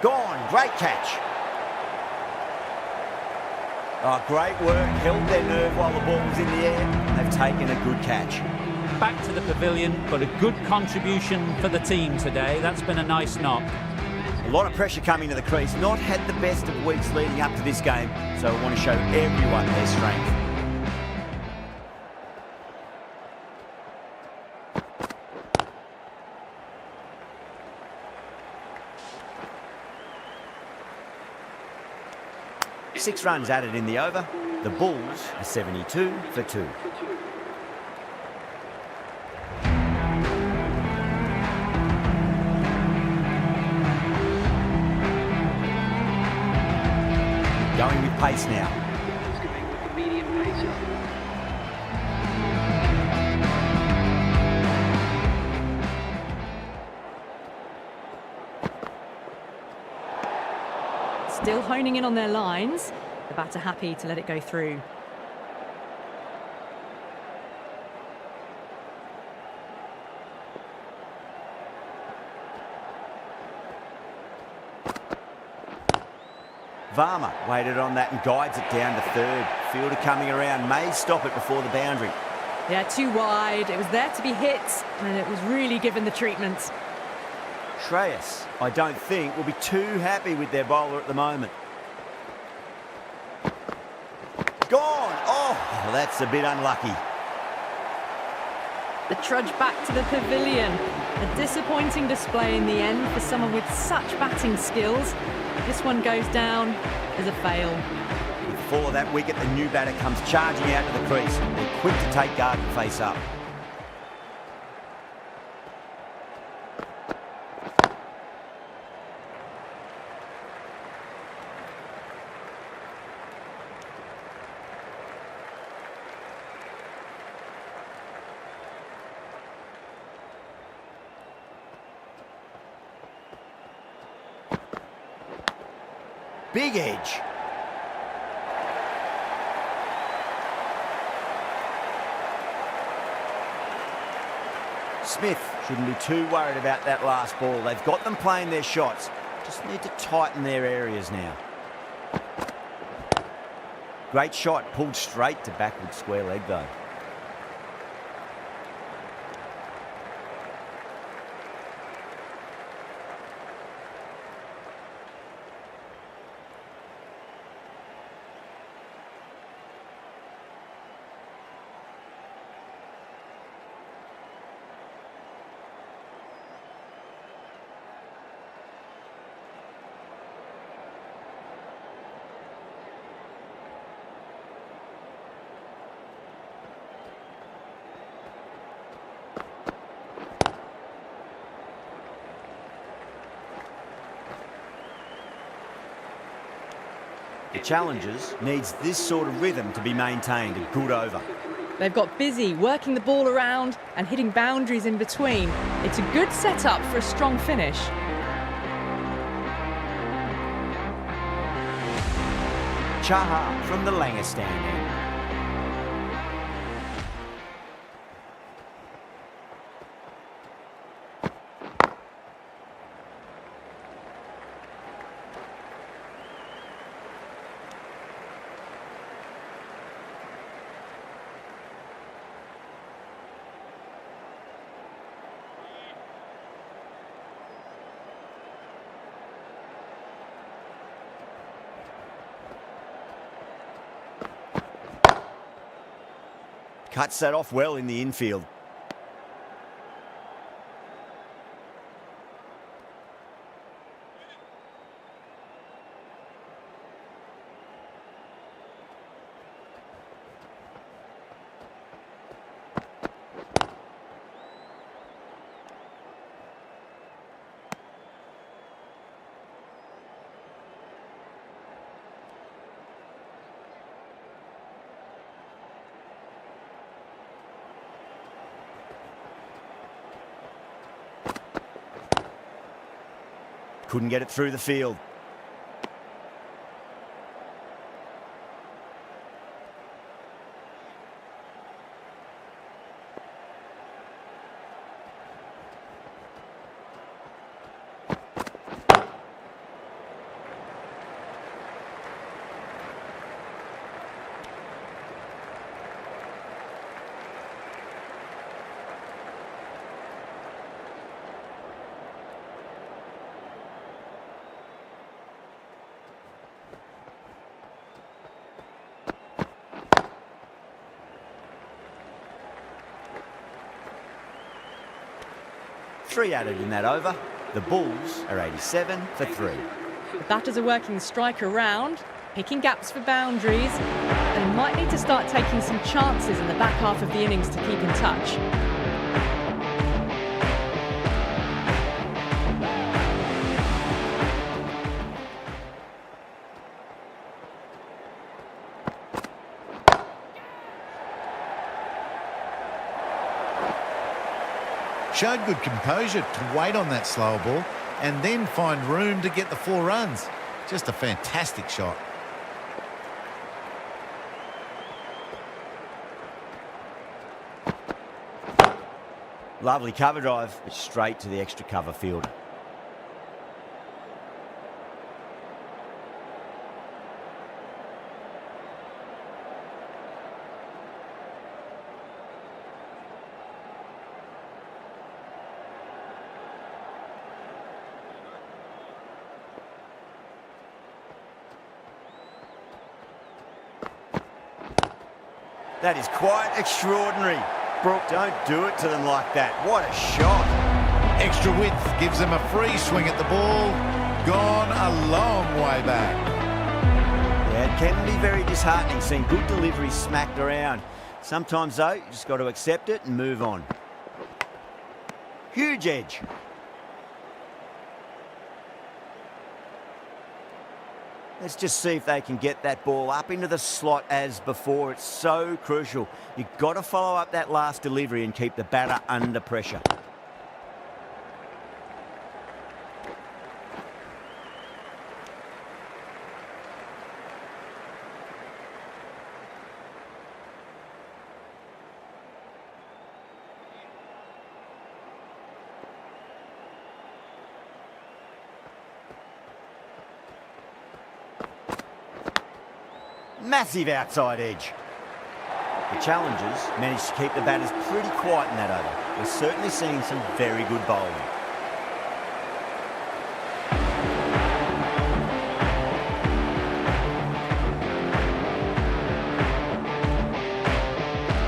Gone, great catch. Oh, great work, held their nerve while the ball was in the air. They've taken a good catch. Back to the pavilion, but a good contribution for the team today. That's been a nice knock. A lot of pressure coming to the crease. Not had the best of weeks leading up to this game, so I want to show everyone their strength. Six runs added in the over. The Bulls are 72 for 2. Going with pace now. He's going with the medium pacer. Still honing in on their lines. The batter happy to let it go through. Varma waited on that and guides it down to third. Fielder coming around, may stop it before the boundary. Yeah, too wide. It was there to be hit, and it was really given the treatment. Shreyas, I don't think, will be too happy with their bowler at the moment. Gone! Oh, well, that's a bit unlucky. The trudge back to the pavilion. A disappointing display in the end for someone with such batting skills. This one goes down as a fail. With the fall of that wicket, the new batter comes charging out to the crease. They're quick to take guard and face up. Big edge. Smith shouldn't be too worried about that last ball. They've got them playing their shots. Just need to tighten their areas now. Great shot, pulled straight to backward square leg though. The challengers needs this sort of rhythm to be maintained. A good over. They've got busy working the ball around and hitting boundaries in between. It's a good setup for a strong finish. Chaha from the Langer stand. Cuts that off well in the infield. Couldn't get it through the field. Three added in that over. The Bulls are 87 for 3. The batters are working the strike around, picking gaps for boundaries. They might need to start taking some chances in the back half of the innings to keep in touch. Showed good composure to wait on that slower ball and then find room to get the 4 runs. Just a fantastic shot. Lovely cover drive, but straight to the extra cover fielder. That is quite extraordinary. Brooke, don't do it to them like that. What a shot. Extra width gives them a free swing at the ball. Gone a long way back. Yeah, it can be very disheartening seeing good deliveries smacked around. Sometimes, though, you just got to accept it and move on. Huge edge. Let's just see if they can get that ball up into the slot as before. It's so crucial. You've got to follow up that last delivery and keep the batter under pressure. Massive outside edge. The challengers managed to keep the batters pretty quiet in that over. We're certainly seeing some very good bowling.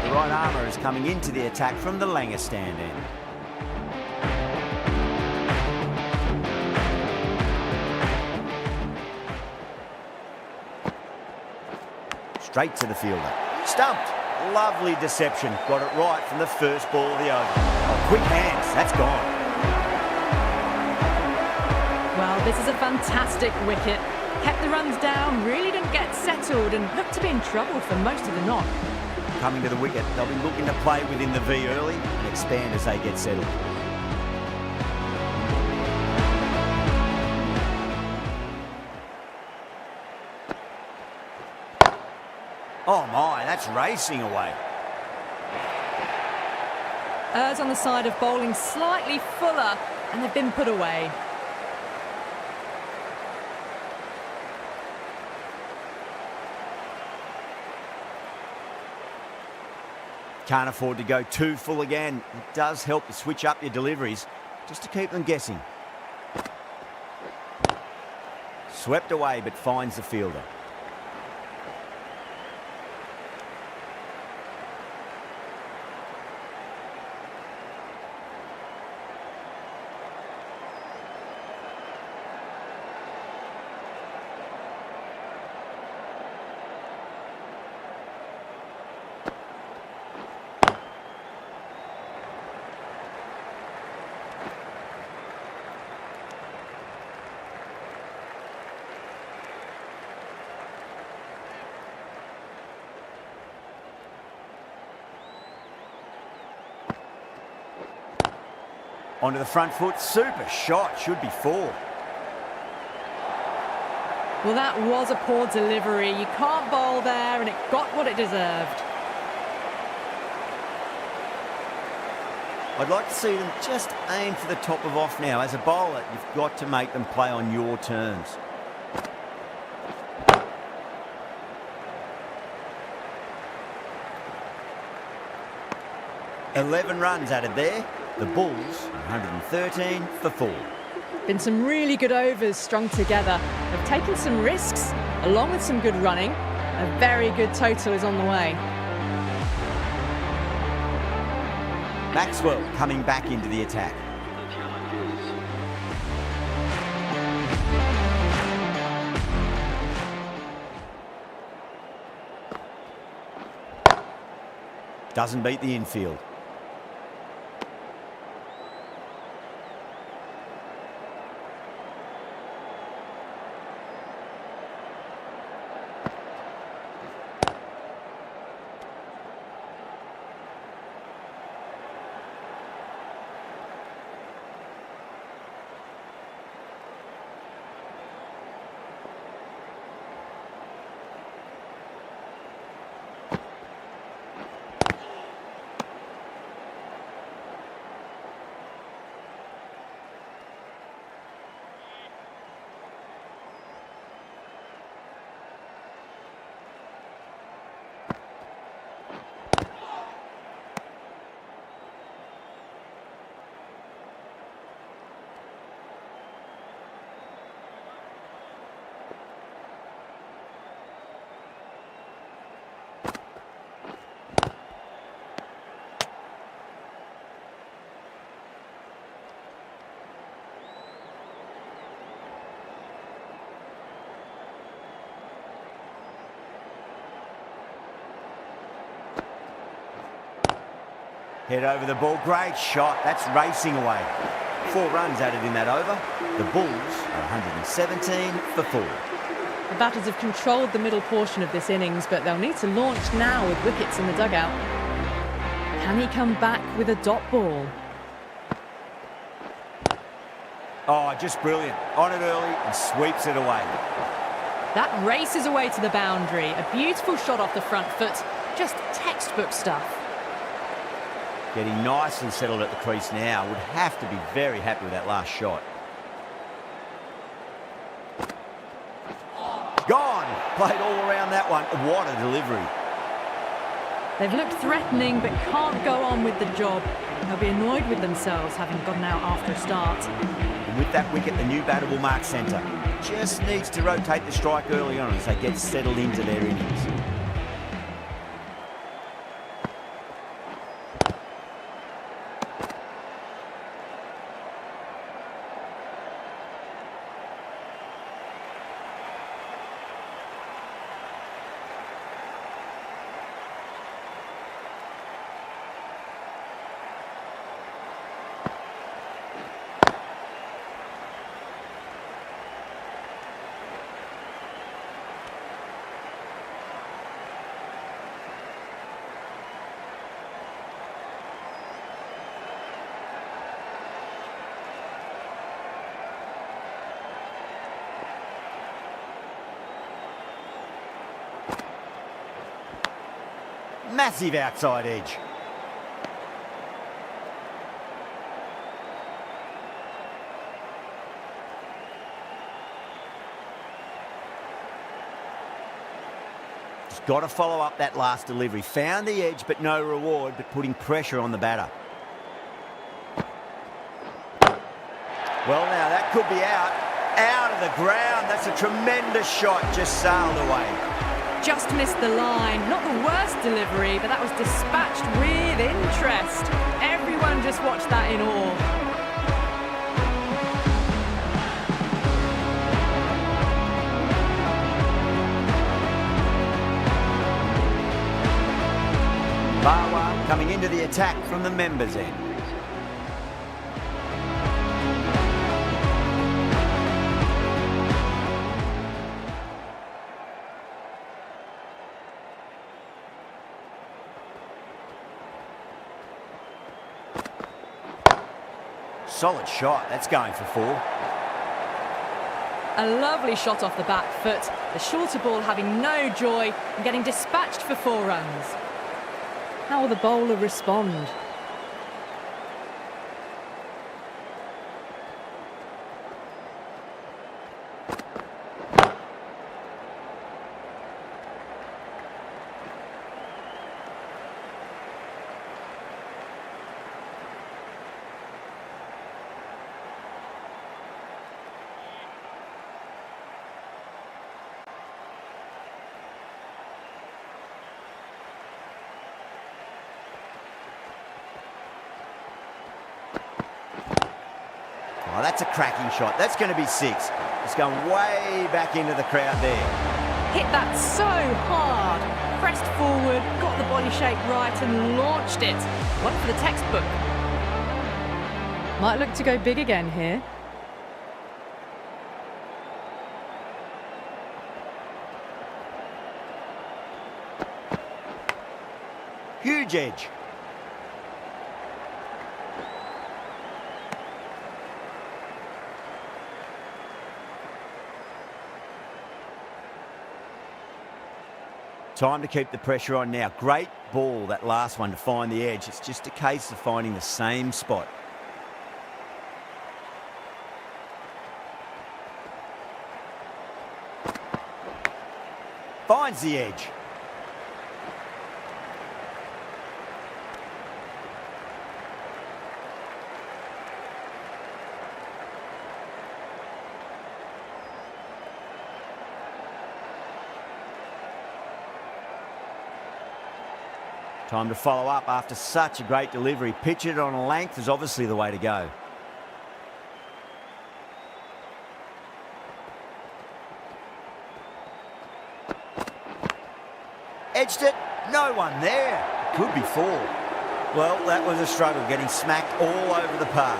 The right armour is coming into the attack from the Langer stand end. Straight to the fielder. Stumped. Lovely deception. Got it right from the first ball of the over. Oh, quick hands. That's gone. Well, this is a fantastic wicket. Kept the runs down, really didn't get settled and looked to be in trouble for most of the knock. Coming to the wicket, they'll be looking to play within the V early and expand as they get settled. Oh my, that's racing away. Errs on the side of bowling slightly fuller, and they've been put away. Can't afford to go too full again. It does help to switch up your deliveries, just to keep them guessing. Swept away, but finds the fielder. Onto the front foot, super shot, should be 4. Well, that was a poor delivery. You can't bowl there, and it got what it deserved. I'd like to see them just aim for the top of off now. As a bowler, you've got to make them play on your terms. "11 runs added there. The Bulls, 113 for 4. Been some really good overs strung together. They've taken some risks, along with some good running. A very good total is on the way. Maxwell coming back into the attack. The challenges. Doesn't beat the infield. Head over the ball, great shot, that's racing away. 4 runs added in that over. The Bulls are 117 for 4. The batters have controlled the middle portion of this innings, but they'll need to launch now with wickets in the dugout. Can he come back with a dot ball? Oh, just brilliant. On it early and sweeps it away. That races away to the boundary. A beautiful shot off the front foot. Just textbook stuff. Getting nicely settled at the crease now. Would have to be very happy with that last shot. Gone! Played all around that one. What a delivery. They've looked threatening but can't go on with the job. They'll be annoyed with themselves having gotten out after a start. And with that wicket, the new batter will mark centre. Just needs to rotate the strike early on as they get settled into their innings. Massive outside edge. Just got to follow up that last delivery. Found the edge, but no reward, but putting pressure on the batter. Well, now that could be out. Out of the ground. That's a tremendous shot. Just sailed away. Just missed the line. Not the worst delivery, but that was dispatched with interest. Everyone just watched that in awe. Bawa coming into the attack from the members' end. Solid shot. That's going for 4. A lovely shot off the back foot. The shorter ball having no joy and getting dispatched for 4 runs. How will the bowler respond? Oh, that's a cracking shot. That's going to be 6. It's going way back into the crowd there. Hit that so hard. Pressed forward, got the body shape right and launched it. One for the textbook. Might look to go big again here. Huge edge. Time to keep the pressure on now. Great ball, that last one, to find the edge. It's just a case of finding the same spot. Finds the edge. Time to follow up after such a great delivery. Pitch it on a length is obviously the way to go. Edged it. No one there. Could be 4. Well, that was a struggle, getting smacked all over the park.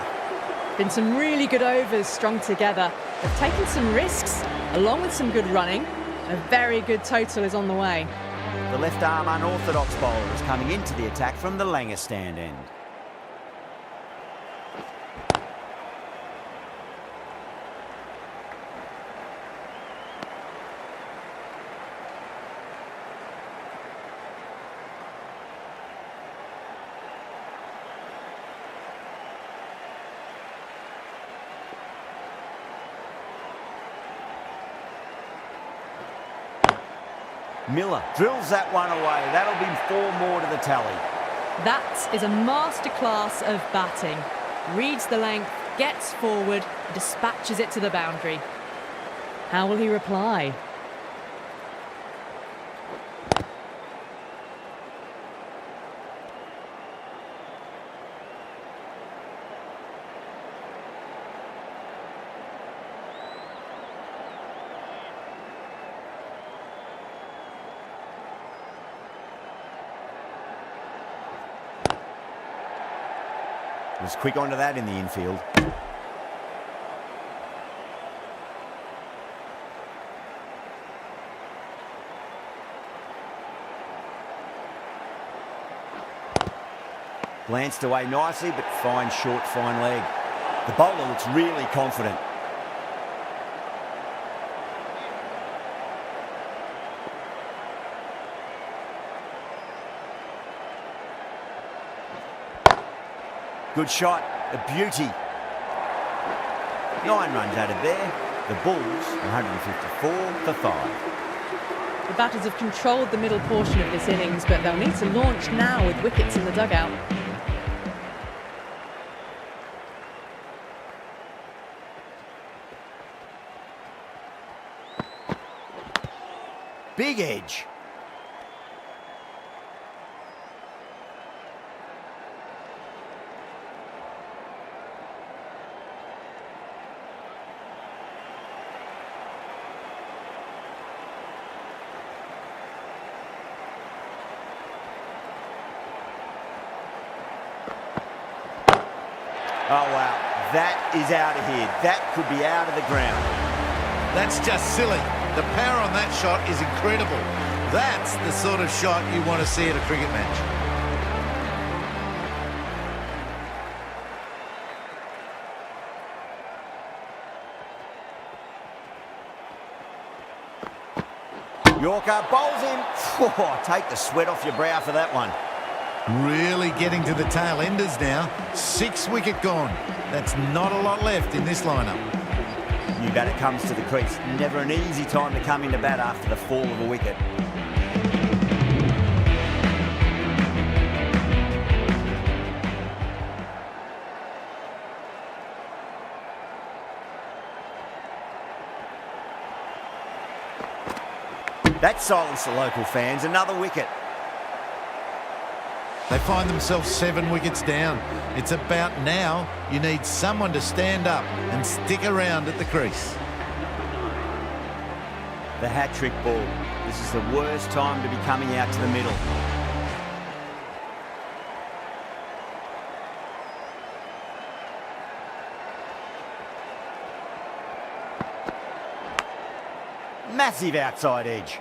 Been some really good overs strung together. They've taken some risks, along with some good running. A very good total is on the way. The left-arm unorthodox bowler is coming into the attack from the Langer stand end. Miller drills that one away. That'll be 4 more to the tally. That is a masterclass of batting. Reads the length, gets forward, dispatches it to the boundary. How will he reply? Was quick onto that in the infield. Glanced away nicely, but fine short, fine leg. The bowler looks really confident. Good shot, a beauty. 9 runs added there. The Bulls, 154 for 5. The batters have controlled the middle portion of this innings, but they'll need to launch now with wickets in the dugout. Big edge. Oh, wow. That is out of here. That could be out of the ground. That's just silly. The power on that shot is incredible. That's the sort of shot you want to see at a cricket match. Yorker bowls him. Oh, take the sweat off your brow for that one. Really getting to the tail enders now. 6 wicket gone. That's not a lot left in this lineup. New batter comes to the crease. Never an easy time to come into bat after the fall of a wicket. That silenced the local fans. Another wicket. They find themselves 7 wickets down. It's about now you need someone to stand up and stick around at the crease. The hat-trick ball. This is the worst time to be coming out to the middle. Massive outside edge.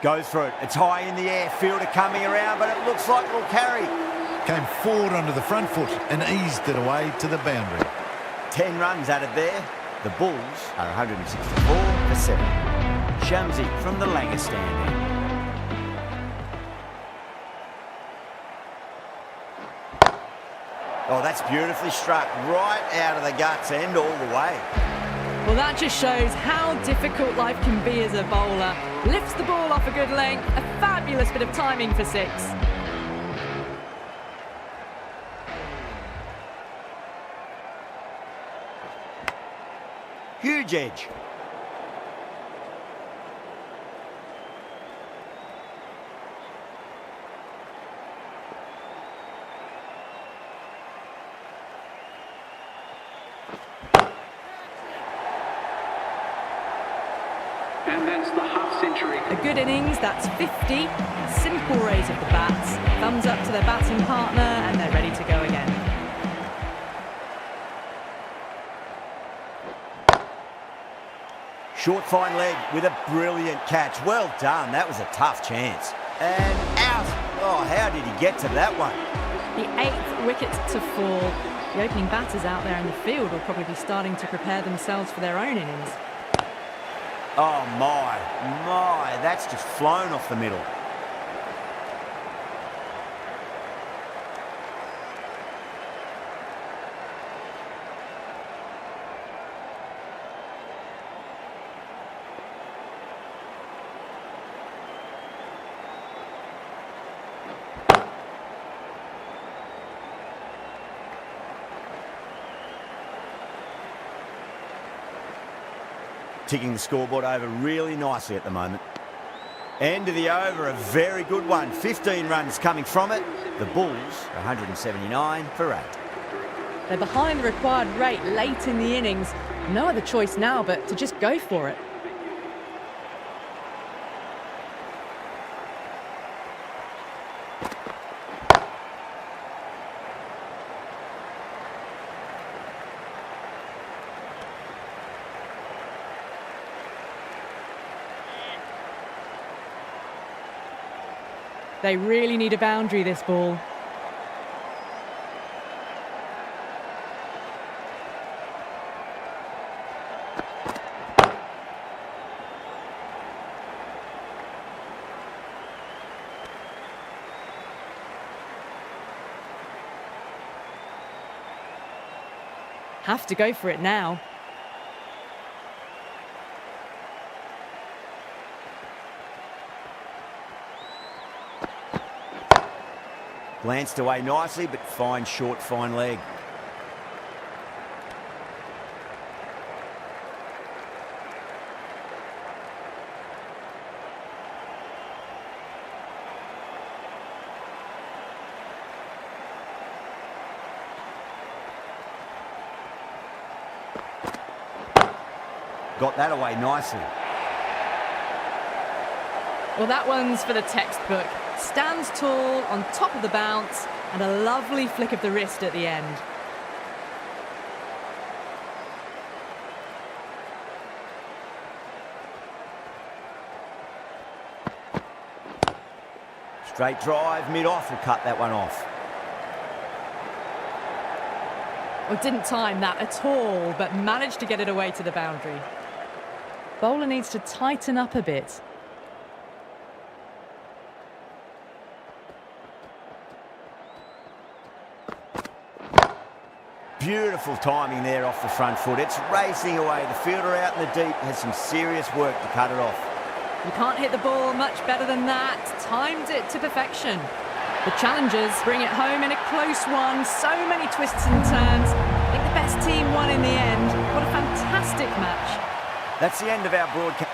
Goes for it. It's high in the air. Fielder coming around, but it looks like it'll carry. Came forward onto the front foot and eased it away to the boundary. 10 runs added there. The Bulls are 164 for 7. Shamsi from the Langer stand. Oh, that's beautifully struck. Right out of the guts and all the way. Well, that just shows how difficult life can be as a bowler. Lifts the ball off a good length. A fabulous bit of timing for 6. Huge edge. And that's the half century. A good innings, that's 50. A simple raise of the bats. Thumbs up to their batting partner, and they're ready to go again. Short fine leg with a brilliant catch. Well done. That was a tough chance. And out. Oh, how did he get to that one? The 8th wicket to fall. The opening batters out there in the field will probably be starting to prepare themselves for their own innings. Oh, my. That's just flown off the middle. Ticking the scoreboard over really nicely at the moment. End of the over, a very good one. 15 runs coming from it. The Bulls are 179 for 8. They're behind the required rate late in the innings. No other choice now but to just go for it. They really need a boundary, this ball. Have to go for it now. Glanced away nicely, but fine short, fine leg. Got that away nicely. Well, that one's for the textbook. Stands tall on top of the bounce and a lovely flick of the wrist at the end. Straight drive, mid-off will cut that one off. Well, didn't time that at all, but managed to get it away to the boundary. Bowler needs to tighten up a bit. Beautiful timing there off the front foot. It's racing away. The fielder out in the deep has some serious work to cut it off. You can't hit the ball much better than that. Timed it to perfection. The challengers bring it home in a close one. So many twists and turns. I think the best team won in the end. What a fantastic match. That's the end of our broadcast.